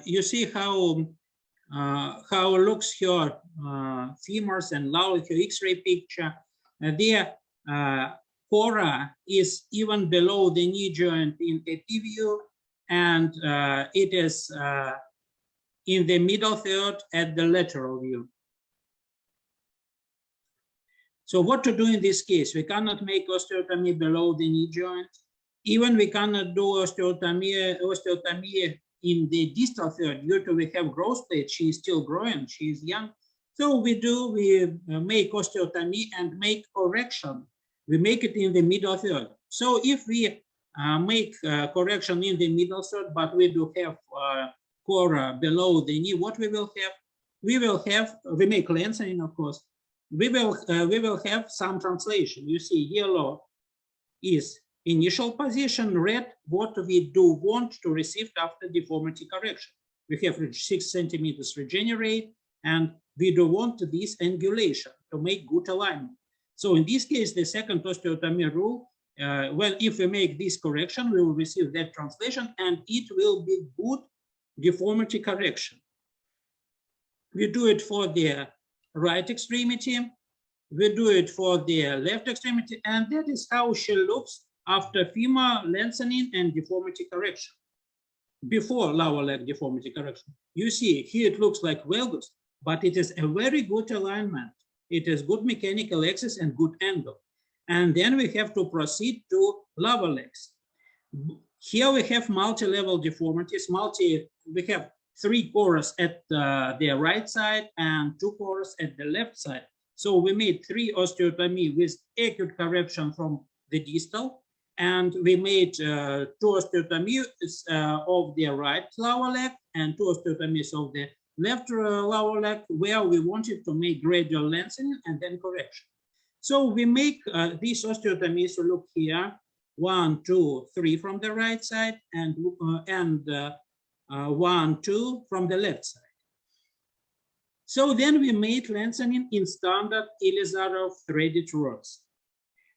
you see how looks her femurs and lower her X-ray picture. The fora is even below the knee joint in AP view, and it is in the middle third at the lateral view. So what to do in this case? We cannot make osteotomy below the knee joint. Even we cannot do osteotomy in the distal third due to we have growth plate. She is still growing, she is young. So we make osteotomy and make correction. We make it in the middle third. So if we make correction in the middle third, but we do have core below the knee, what we will have? We make lengthening, of course. We will have some translation. You see, yellow is initial position, red what we do want to receive after deformity correction. We have 6 centimeters regenerate, and we do want this angulation to make good alignment. So in this case, the second osteotomy rule, if we make this correction, we will receive that translation, and it will be good deformity correction. We do it for the right extremity, we do it for the left extremity, and that is how she looks after femur lengthening and deformity correction. Before lower leg deformity correction. You see, here it looks like valgus, but it is a very good alignment. It is good mechanical axis and good angle. And then we have to proceed to lower legs. Here we have multi-level deformities. We have 3 cores at the right side and 2 cores at the left side. So we made 3 osteotomy with acute correction from the distal, and we made 2 osteotomies of the right lower leg and 2 osteotomies of the left lower leg, where we wanted to make gradual lengthening and then correction. So we make these osteotomies. So look here, 1, 2, 3 from the right side, and 1, 2 from the left side. So then we made lengthening in standard Elizarov threaded rods.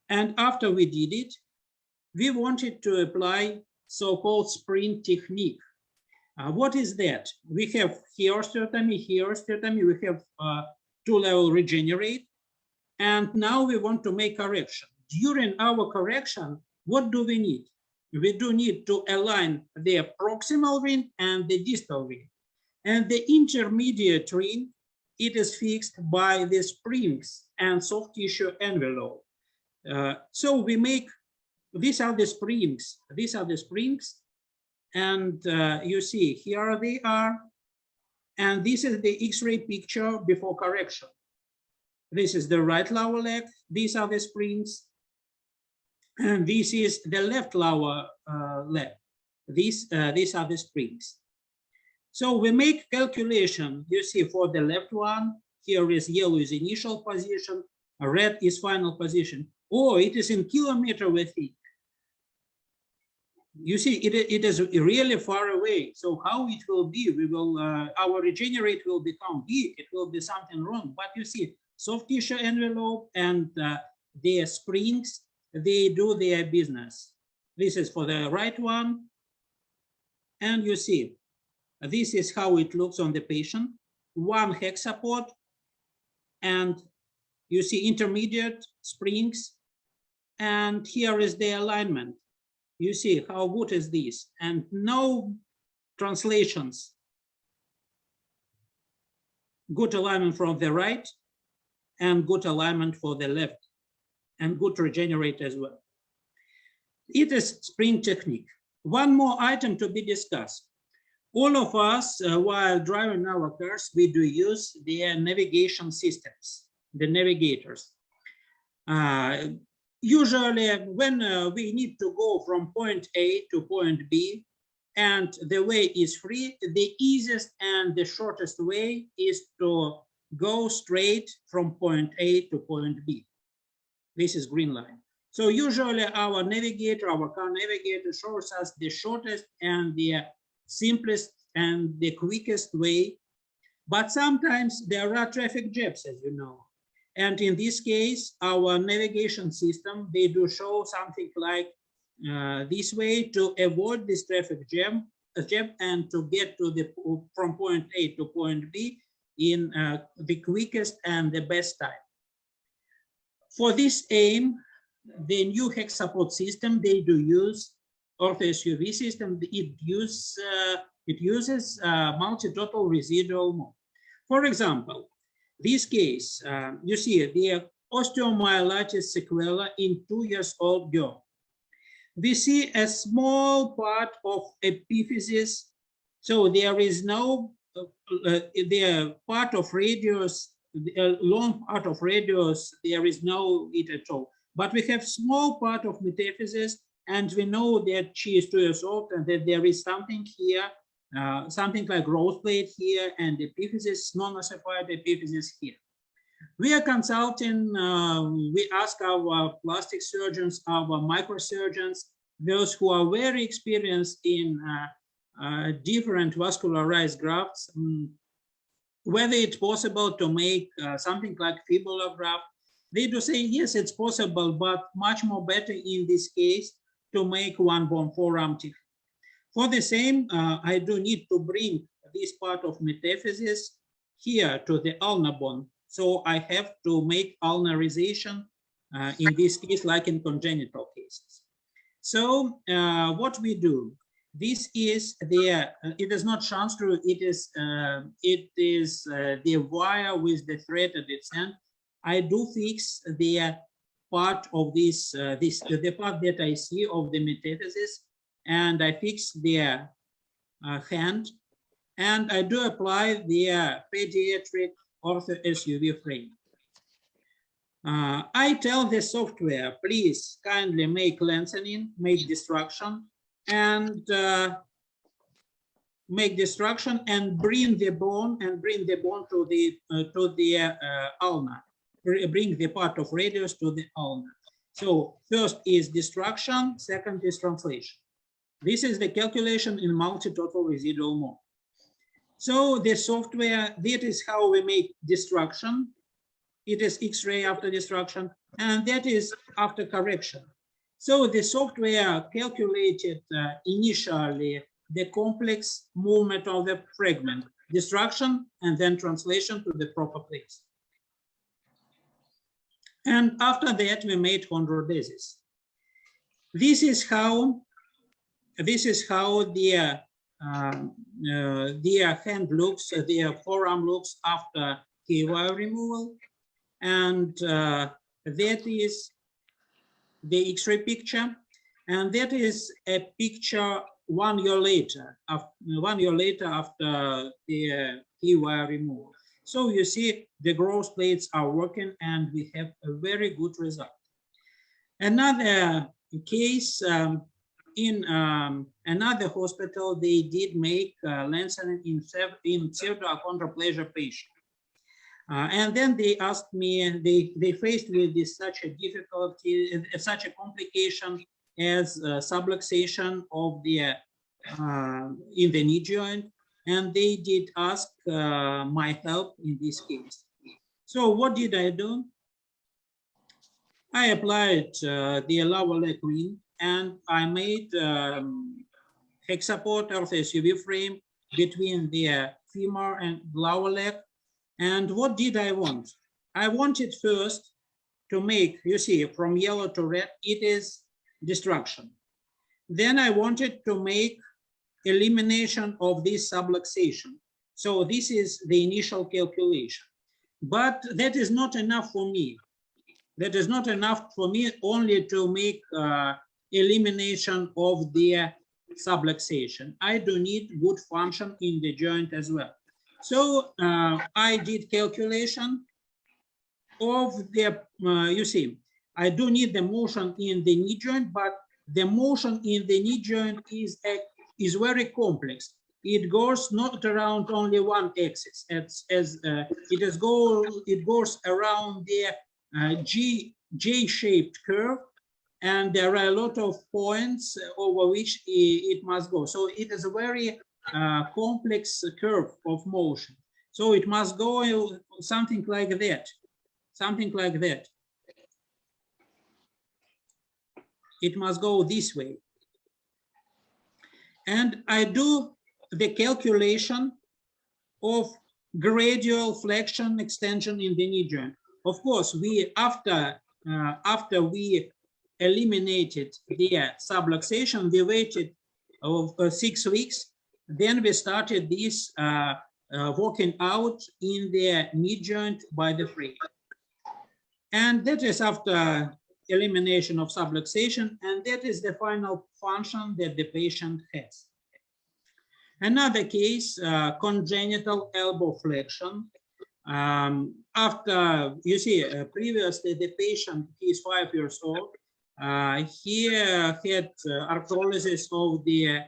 And after we did it, we wanted to apply so-called spring technique. What is that? We have here osteotomy, we have 2-level regenerate, and now we want to make correction. During our correction, what do we need? We do need to align the proximal ring and the distal ring. And the intermediate ring, it is fixed by the springs and soft tissue envelope. So we make, these are the springs, and you see here they are, and this is the X-ray picture before correction. This is the right lower leg, these are the springs, and this is the left lower leg. These are the springs. So we make calculation. You see, for the left one, here is yellow is initial position, red is final position. Oh, it is in kilometer with it. You see, it is really far away. So how it will be? We will our regenerate will become big. It will be something wrong. But you see, soft tissue envelope and the springs, they do their business. This is for the right one, and you see, this is how it looks on the patient. 1 hexapod, and you see intermediate springs, and here is the alignment. You see how good is this, and no translations. Good alignment from the right, and good alignment for the left, and good regenerate as well. It is spring technique. One more item to be discussed. All of us, while driving our cars, we do use the navigation systems, the navigators. Usually, when we need to go from point A to point B, and the way is free, the easiest and the shortest way is to go straight from point A to point B. This is green line. So usually our navigator, our car navigator shows us the shortest and the simplest and the quickest way. But sometimes there are traffic jams, as you know. And in this case, our navigation system, they do show something like this way to avoid this traffic jam and to get to the from point A to point B in the quickest and the best time. For this aim, the new Hexapod system, they do use OrthoSUV system. It uses multitotal residual mode. For example, this case, you see the osteomyelitis sequela in 2-year-old girl. We see a small part of epiphysis So there is no the part of radius, the long part of radius, there is no it at all. But we have small part of metaphysis, and we know that she is 2 years old and that there is something here, something like growth plate here and epiphysis, non-ossified epiphysis here. We are consulting, we ask our plastic surgeons, our microsurgeons, those who are very experienced in different vascularized grafts, whether it's possible to make something like fibular graft. They do say, yes, it's possible, but much more better in this case to make one bone forearm tip. For the same, I do need to bring this part of metaphysis here to the ulnar bone. So I have to make ulnarization in this case, like in congenital cases. So what we do, this is the, it is not Shamsul, it is the wire with the thread at its end. I do fix the part of this, the part that I see of the metaphysis, and I fix the hand, and I do apply the pediatric ortho SUV frame. I tell the software, please kindly make lengthening, make destruction, and make destruction and bring the bone to the ulna. Bring the part of radius to the ulna. So first is destruction, second is translation. This is the calculation in multitotal residual mode. So the software, that is how we make destruction. It is X-ray after destruction, and that is after correction. So the software calculated initially the complex movement of the fragment, destruction, and then translation to the proper place. And after that, we made chondrodesis. This is how the hand looks, the forearm looks after K-wire removal, and that is the X-ray picture, and that is a picture 1 year later. 1 year later after the K-wire removal. So you see the growth plates are working, and we have a very good result. Another case in another hospital, they did make lengthening in pseudoachondroplasia patient. And then they asked me, they faced with this such a difficulty, such a complication as subluxation of the in the knee joint, and they did ask my help in this case. So what did I do? I applied the lower leg ring, and I made Hexapod SUV frame between the femur and lower leg. And what did I want? I wanted first to make, you see, from yellow to red, it is destruction. Then I wanted to make elimination of this subluxation. So this is the initial calculation. But that is not enough for me. That is not enough for me only to make elimination of the subluxation. I do need good function in the joint as well. So I did calculation of the, you see, I do need the motion in the knee joint, but the motion in the knee joint is very complex. It goes not around only one axis, it goes around the J-shaped curve, and there are a lot of points over which it must go. So it is a very complex curve of motion. So it must go something like that, something like that. It must go this way. And I do the calculation of gradual flexion extension in the knee joint. Of course, we after we eliminated the subluxation, we waited 6 weeks. Then we started this working out in the knee joint by the frame. And that is after elimination of subluxation, and that is the final function that the patient has. Another case, congenital elbow flexion. After, you see, previously the patient, he is 5 years old. He had arthrolysis of the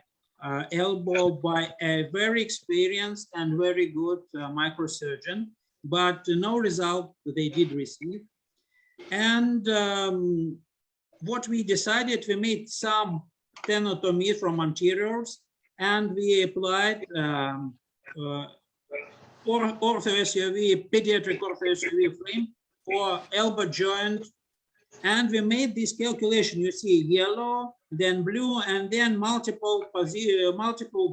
elbow by a very experienced and very good microsurgeon, but no result they did receive. And what we decided, we made some tenotomy from anteriors, and we applied ortho-SUV, pediatric ortho-SUV frame for elbow joint. And we made this calculation. You see yellow, then blue, and then multiple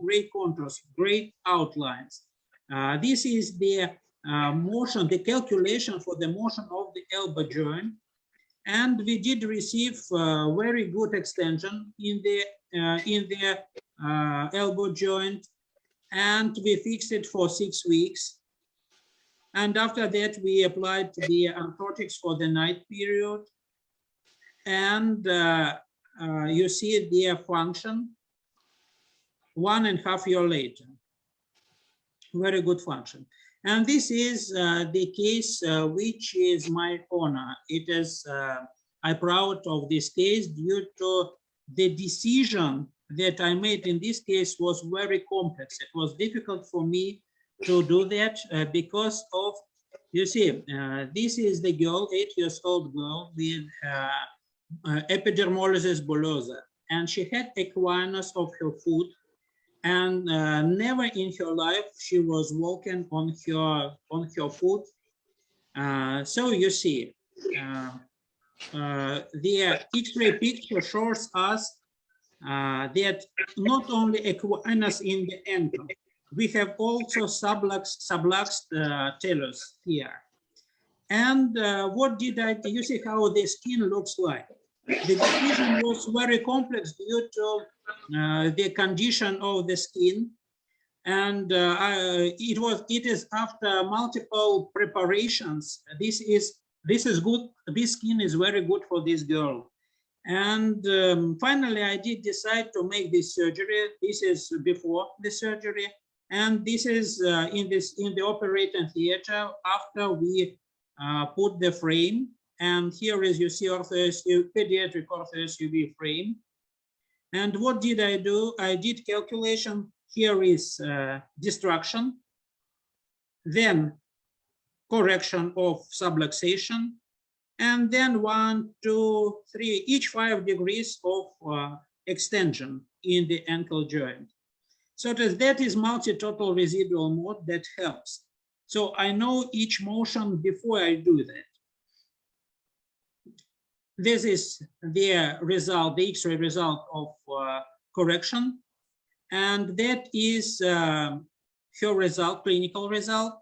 gray contours, gray outlines. This is the motion, the calculation for the motion of the elbow joint. And we did receive very good extension in the elbow joint, and we fixed it for 6 weeks. And after that, we applied the orthotics for the night period. And you see their function 1.5 years later. Very good function. And this is the case which is my honor. It is, I'm proud of this case due to the decision that I made in this case was very complex. It was difficult for me to do that because of, you see, this is the girl, 8 years old girl with epidermolysis bullosa, and she had equinus of her foot, and never in her life she was walking on her foot. So you see, the X-ray picture shows us that not only equinus in the ankle, we have also subluxed talus here. And what did I do? You see how the skin looks like. The decision was very complex due to the condition of the skin, and it is after multiple preparations. This is good. This skin is very good for this girl. And finally, I did decide to make this surgery. This is before the surgery, and this is in the operating theater after we put the frame. And here is, you see, pediatric ortho-SUV frame. And what did I do? I did calculation. Here is destruction, then correction of subluxation, and then 1, 2, 3, each 5 degrees of extension in the ankle joint. So that is multitotal residual mode that helps. So I know each motion before I do that. This is the result, the X-ray result of correction. And that is her result, clinical result.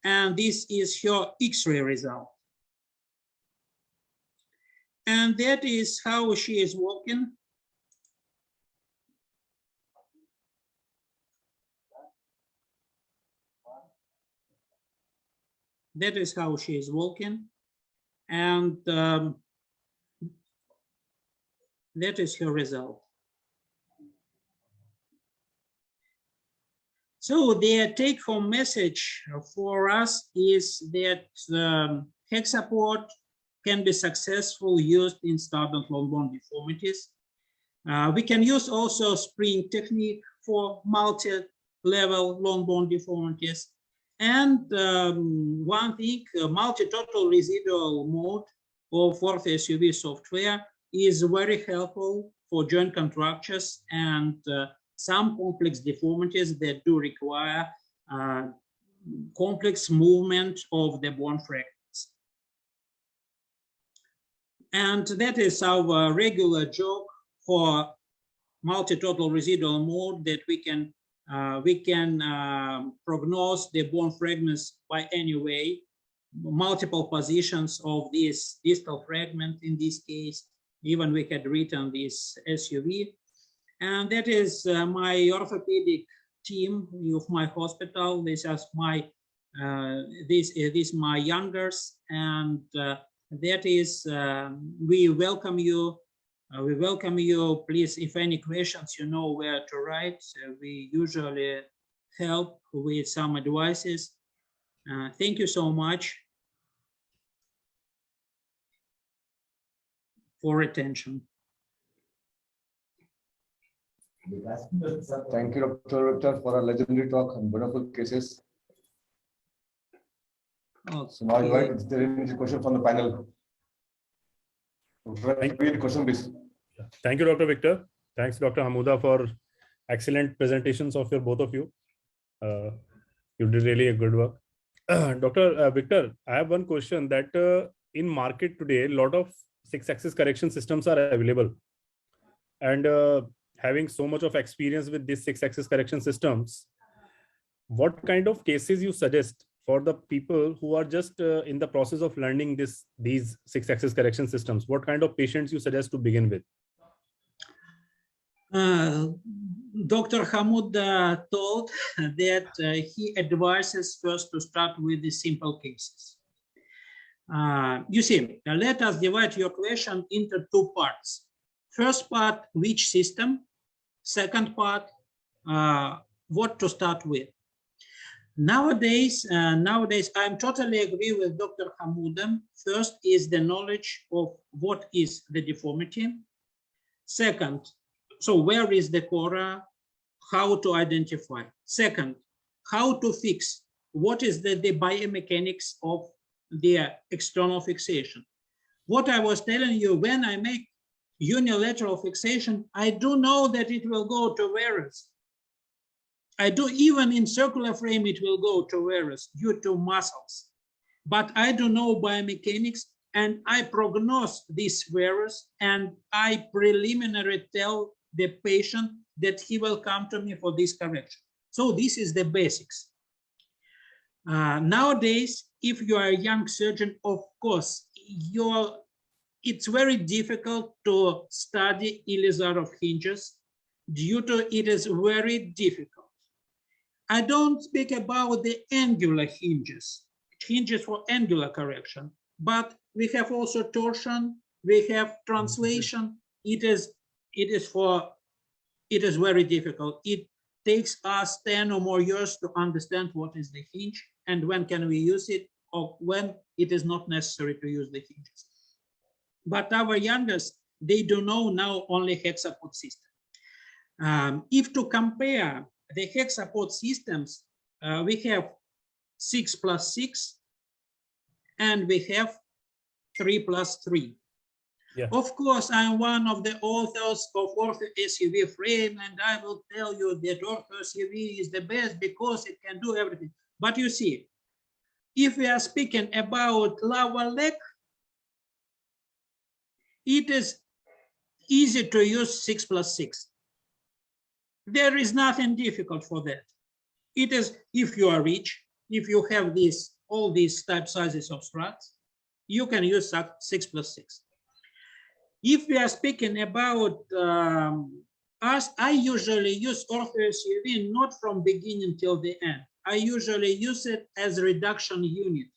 And this is her X-ray result. And that is how she is walking. That is how she is walking. And that is her result. So the take-home message for us is that Hexapod can be successfully used in stubborn long bone deformities. We can use also spring technique for multi-level long bone deformities. And one thing, multitotal residual mode of ortho-SUV software is very helpful for joint contractures and some complex deformities that do require complex movement of the bone fragments. And that is our regular joke for multitotal residual mode, that we can prognose the bone fragments by any way, multiple positions of this distal fragment in this case. Even we had written this SUV. And that is my orthopedic team of my hospital. This is my this my youngers, and that is we welcome you We welcome you. Please, if any questions, you know where to write. We usually help with some advices. Thank you so much for attention. Thank you, Dr. Victor, for a legendary talk and wonderful cases. So now, invite, is there any question from the panel? Read the question, please. Thank you, Dr. Victor. Thanks, Dr. Hammouda, for excellent presentations of your both of you. You did really a good work. Dr. Victor, I have one question that in market today, a lot of 6-axis correction systems are available. And having so much of experience with these 6-axis correction systems, what kind of cases you suggest for the people who are just in the process of learning these 6-axis correction systems? What kind of patients you suggest to begin with? Dr. Hammouda told that he advises first to start with the simple cases. You see, let us divide your question into two parts. First part, which system? Second part, what to start with. Nowadays, I'm totally agree with Dr. Hammouda. First is the knowledge of what is the deformity. Second, so where is the cora, how to identify. Second, how to fix, what is the biomechanics of the external fixation. What I was telling you, when I make unilateral fixation, I do know that it will go to varus. I do, even in circular frame, it will go to varus due to muscles. But I do know biomechanics, and I prognose this varus, and I preliminarily tell the patient that he will come to me for this correction. So this is the basics. Nowadays, if you are a young surgeon, of course, it's very difficult to study Ilizarov hinges due to it is very difficult. I don't speak about the angular hinges for angular correction, but we have also torsion, we have translation. It is very difficult. It takes us 10 or more years to understand what is the hinge and when can we use it, or when it is not necessary to use the hinges. But our youngest, they do know now only hexapod system. If to compare the hexapod systems, we have 6+6 and we have 3+3. Yeah. Of course, I'm one of the authors of OrthoSUV frame, and I will tell you that OrthoSUV is the best because it can do everything. But you see, if we are speaking about lower leg, it is easy to use 6+6. There is nothing difficult for that. It is, if you are rich, if you have all these type sizes of struts, you can use 6+6. If we are speaking about us, I usually use OrthoSUV not from beginning till the end. I usually use it as a reduction unit.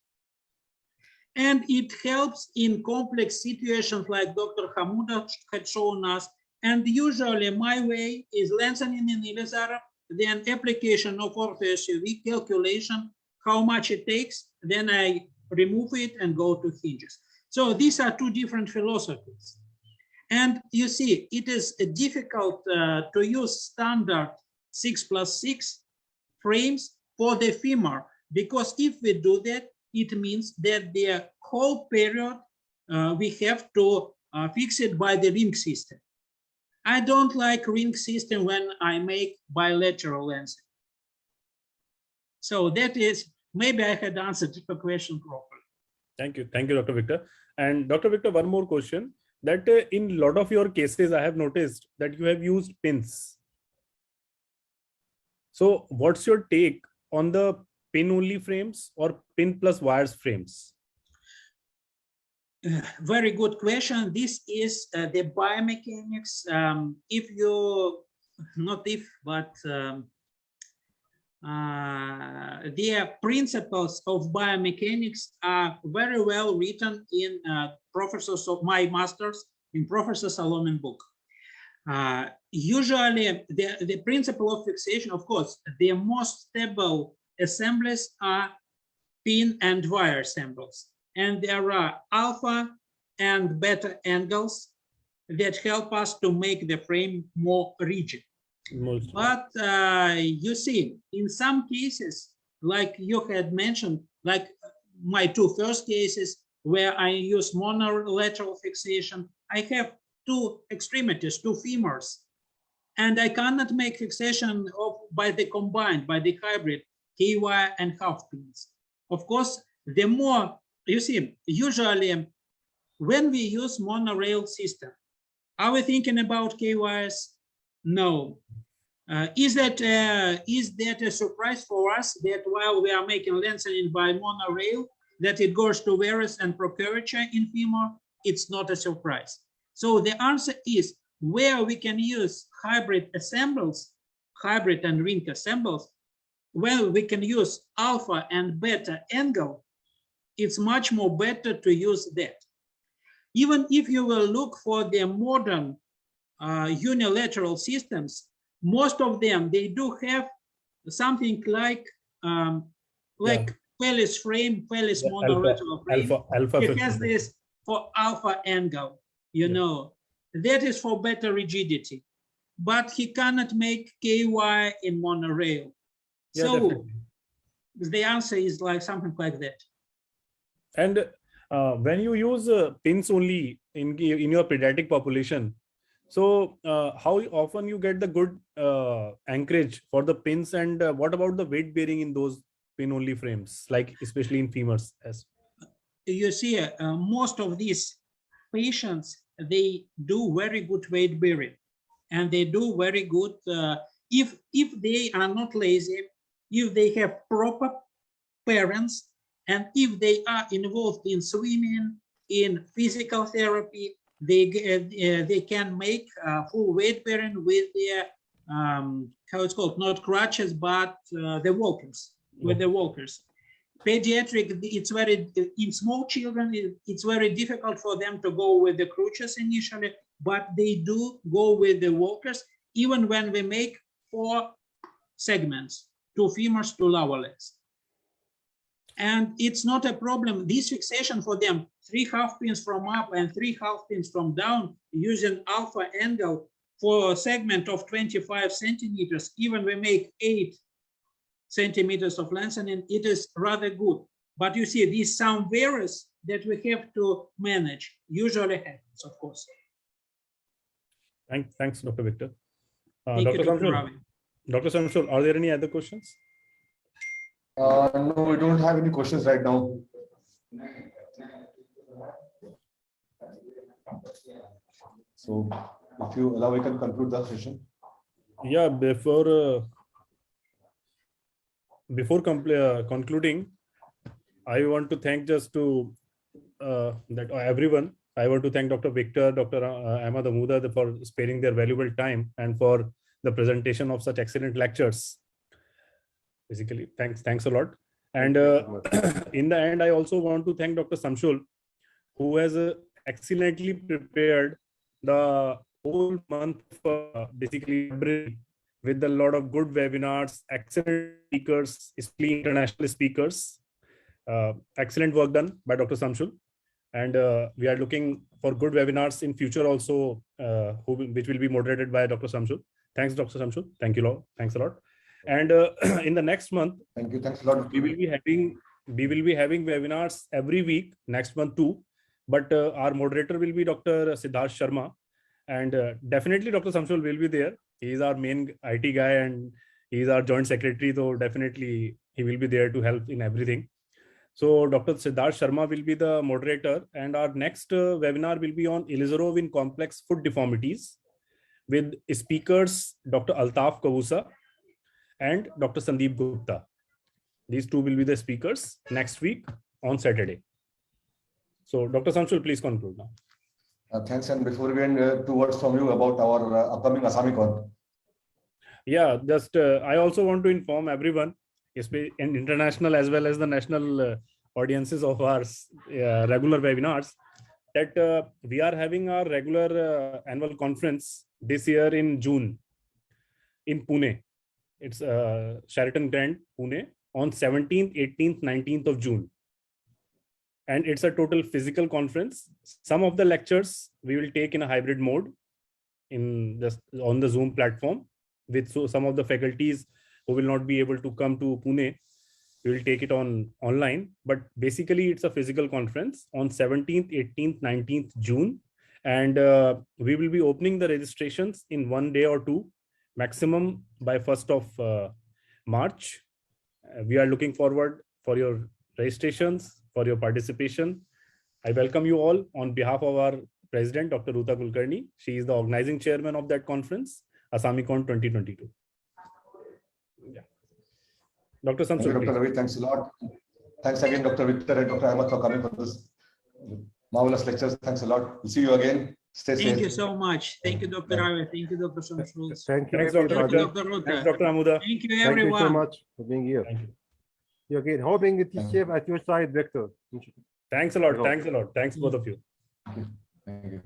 And it helps in complex situations like Dr. Hammouda had shown us. And usually my way is lengthening in Ilizarov, then application of OrthoSUV, calculation, how much it takes, then I remove it and go to hinges. So these are two different philosophies. And you see, it is difficult to use standard 6+6 frames for the femur, because if we do that, it means that the whole period we have to fix it by the ring system. I don't like ring system when I make bilateral lens. So that is, maybe I had answered the question properly. Thank you, Dr. Victor. And Dr. Victor, one more question. That in a lot of your cases, I have noticed that you have used pins. So what's your take on the pin only frames or pin plus wires frames? Very good question. This is the biomechanics. If you, not if, but the principles of biomechanics are very well written in professors of my masters, in Professor Salomon's book. Usually, the principle of fixation, of course, the most stable assemblies are pin and wire assemblies. And there are alpha and beta angles that help us to make the frame more rigid. But you see, in some cases, like you had mentioned, like my two first cases where I use monolateral fixation, I have two extremities, two femurs, and I cannot make fixation by the combined, by the hybrid KY and half pins. Of course, the more, you see, usually when we use monorail system, are we thinking about KYs? No. Is that a surprise for us that while we are making lengthening by monorail, that it goes to varus and procurvature in femur? It's not a surprise. So the answer is where we can use hybrid assembles, hybrid and ring assembles, where we can use alpha and beta angle, it's much more better to use that. Even if you will look for the modern unilateral systems, most of them, they do have something like Pellis frame, Pellis monolateral frame. Alpha it has this for alpha angle, you know, that is for better rigidity, but he cannot make KY in monorail. Yeah, so definitely. The answer is like something like that. And when you use pins only in your pediatric population, so how often you get the good anchorage for the pins, and what about the weight bearing in those pin only frames, like especially in femurs? As you see, most of these patients, they do very good weight bearing, and they do very good if they are not lazy, if they have proper parents, and if they are involved in swimming, in physical therapy, they can make full weight bearing with their how it's called, not crutches, but the walkers, with the walkers. Pediatric, it's very, in small children, it's very difficult for them to go with the crutches initially, but they do go with the walkers, even when we make 4 segments, 2 femurs, 2 lower legs. And it's not a problem. This fixation for them, 3 half pins from up and 3 half pins from down, using alpha angle for a segment of 25 centimeters, even we make 8 centimeters of lengthening, it is rather good. But you see, these some errors that we have to manage usually happens, of course. Thanks, Dr. Victor. Thank you, Dr. Ravi. Dr. Shamsul, are there any other questions? No, we don't have any questions right now. So, if you allow, we can conclude the session. Yeah, before concluding, I want to thank everyone. I want to thank Dr. Victor, Dr. Ahmed Hammouda for sparing their valuable time and for the presentation of such excellent lectures. Basically, thanks a lot. And in the end, I also want to thank Dr. Shamsul, who has excellently prepared the whole month for basically with a lot of good webinars, excellent speakers, especially international speakers. Excellent work done by Dr. Shamsul. And we are looking for good webinars in future also, which will be moderated by Dr. Shamsul. Thanks, Dr. Shamsul. Thank you, thanks a lot. And in the next month, thanks a lot. We will be having webinars every week next month too. But our moderator will be Dr. Siddharth Sharma, and definitely Dr. Shamsul will be there. He is our main IT guy and he is our joint secretary, so definitely he will be there to help in everything. So Dr. Siddharth Sharma will be the moderator, and our next webinar will be on Ilizarov in complex foot deformities with speakers Dr. Altaf Kavusa and Dr. Sandeep Gupta. These two will be the speakers next week on Saturday. So Dr. Shamsul, please conclude now. Thanks. And before we end, 2 words from you about our upcoming ASAMICON. Yeah, just I also want to inform everyone, especially in international as well as the national audiences of our regular webinars. that we are having our regular annual conference this year in June in Pune. It's Sheraton Grand, Pune, on 17th, 18th, 19th of June. And it's a total physical conference. Some of the lectures we will take in a hybrid mode in just on the Zoom platform with some of the faculties who will not be able to come to Pune. We will take it online, but basically it's a physical conference on 17th, 18th, 19th June. And we will be opening the registrations in 1 day or two, maximum by 1st of March. We are looking forward for your registrations, for your participation. I welcome you all on behalf of our President, Dr. Ruta Kulkarni. She is the organizing chairman of that conference, ASAMICON 2022. Yeah. Dr. Thank you, Shamsul. Dr. Ravi. Thanks a lot. Thanks again, Dr. Victor and Dr. Ahmed for coming for this marvelous lectures. Thanks a lot. We'll see you again. Stay safe. Thank you so much. Thank you, Dr. Ravi. Thank you, Dr. Shamsul. Thank you, Thanks, Dr. Thank you, everybody. Victor. Dr. Ruta. Thanks, Dr. Hammouda. Thank you, Thank you so everyone. much for being here. Thank you. You again, hoping it is safe at your side, Victor. Thanks a lot. Thanks a lot. Thanks both of you. Thank you.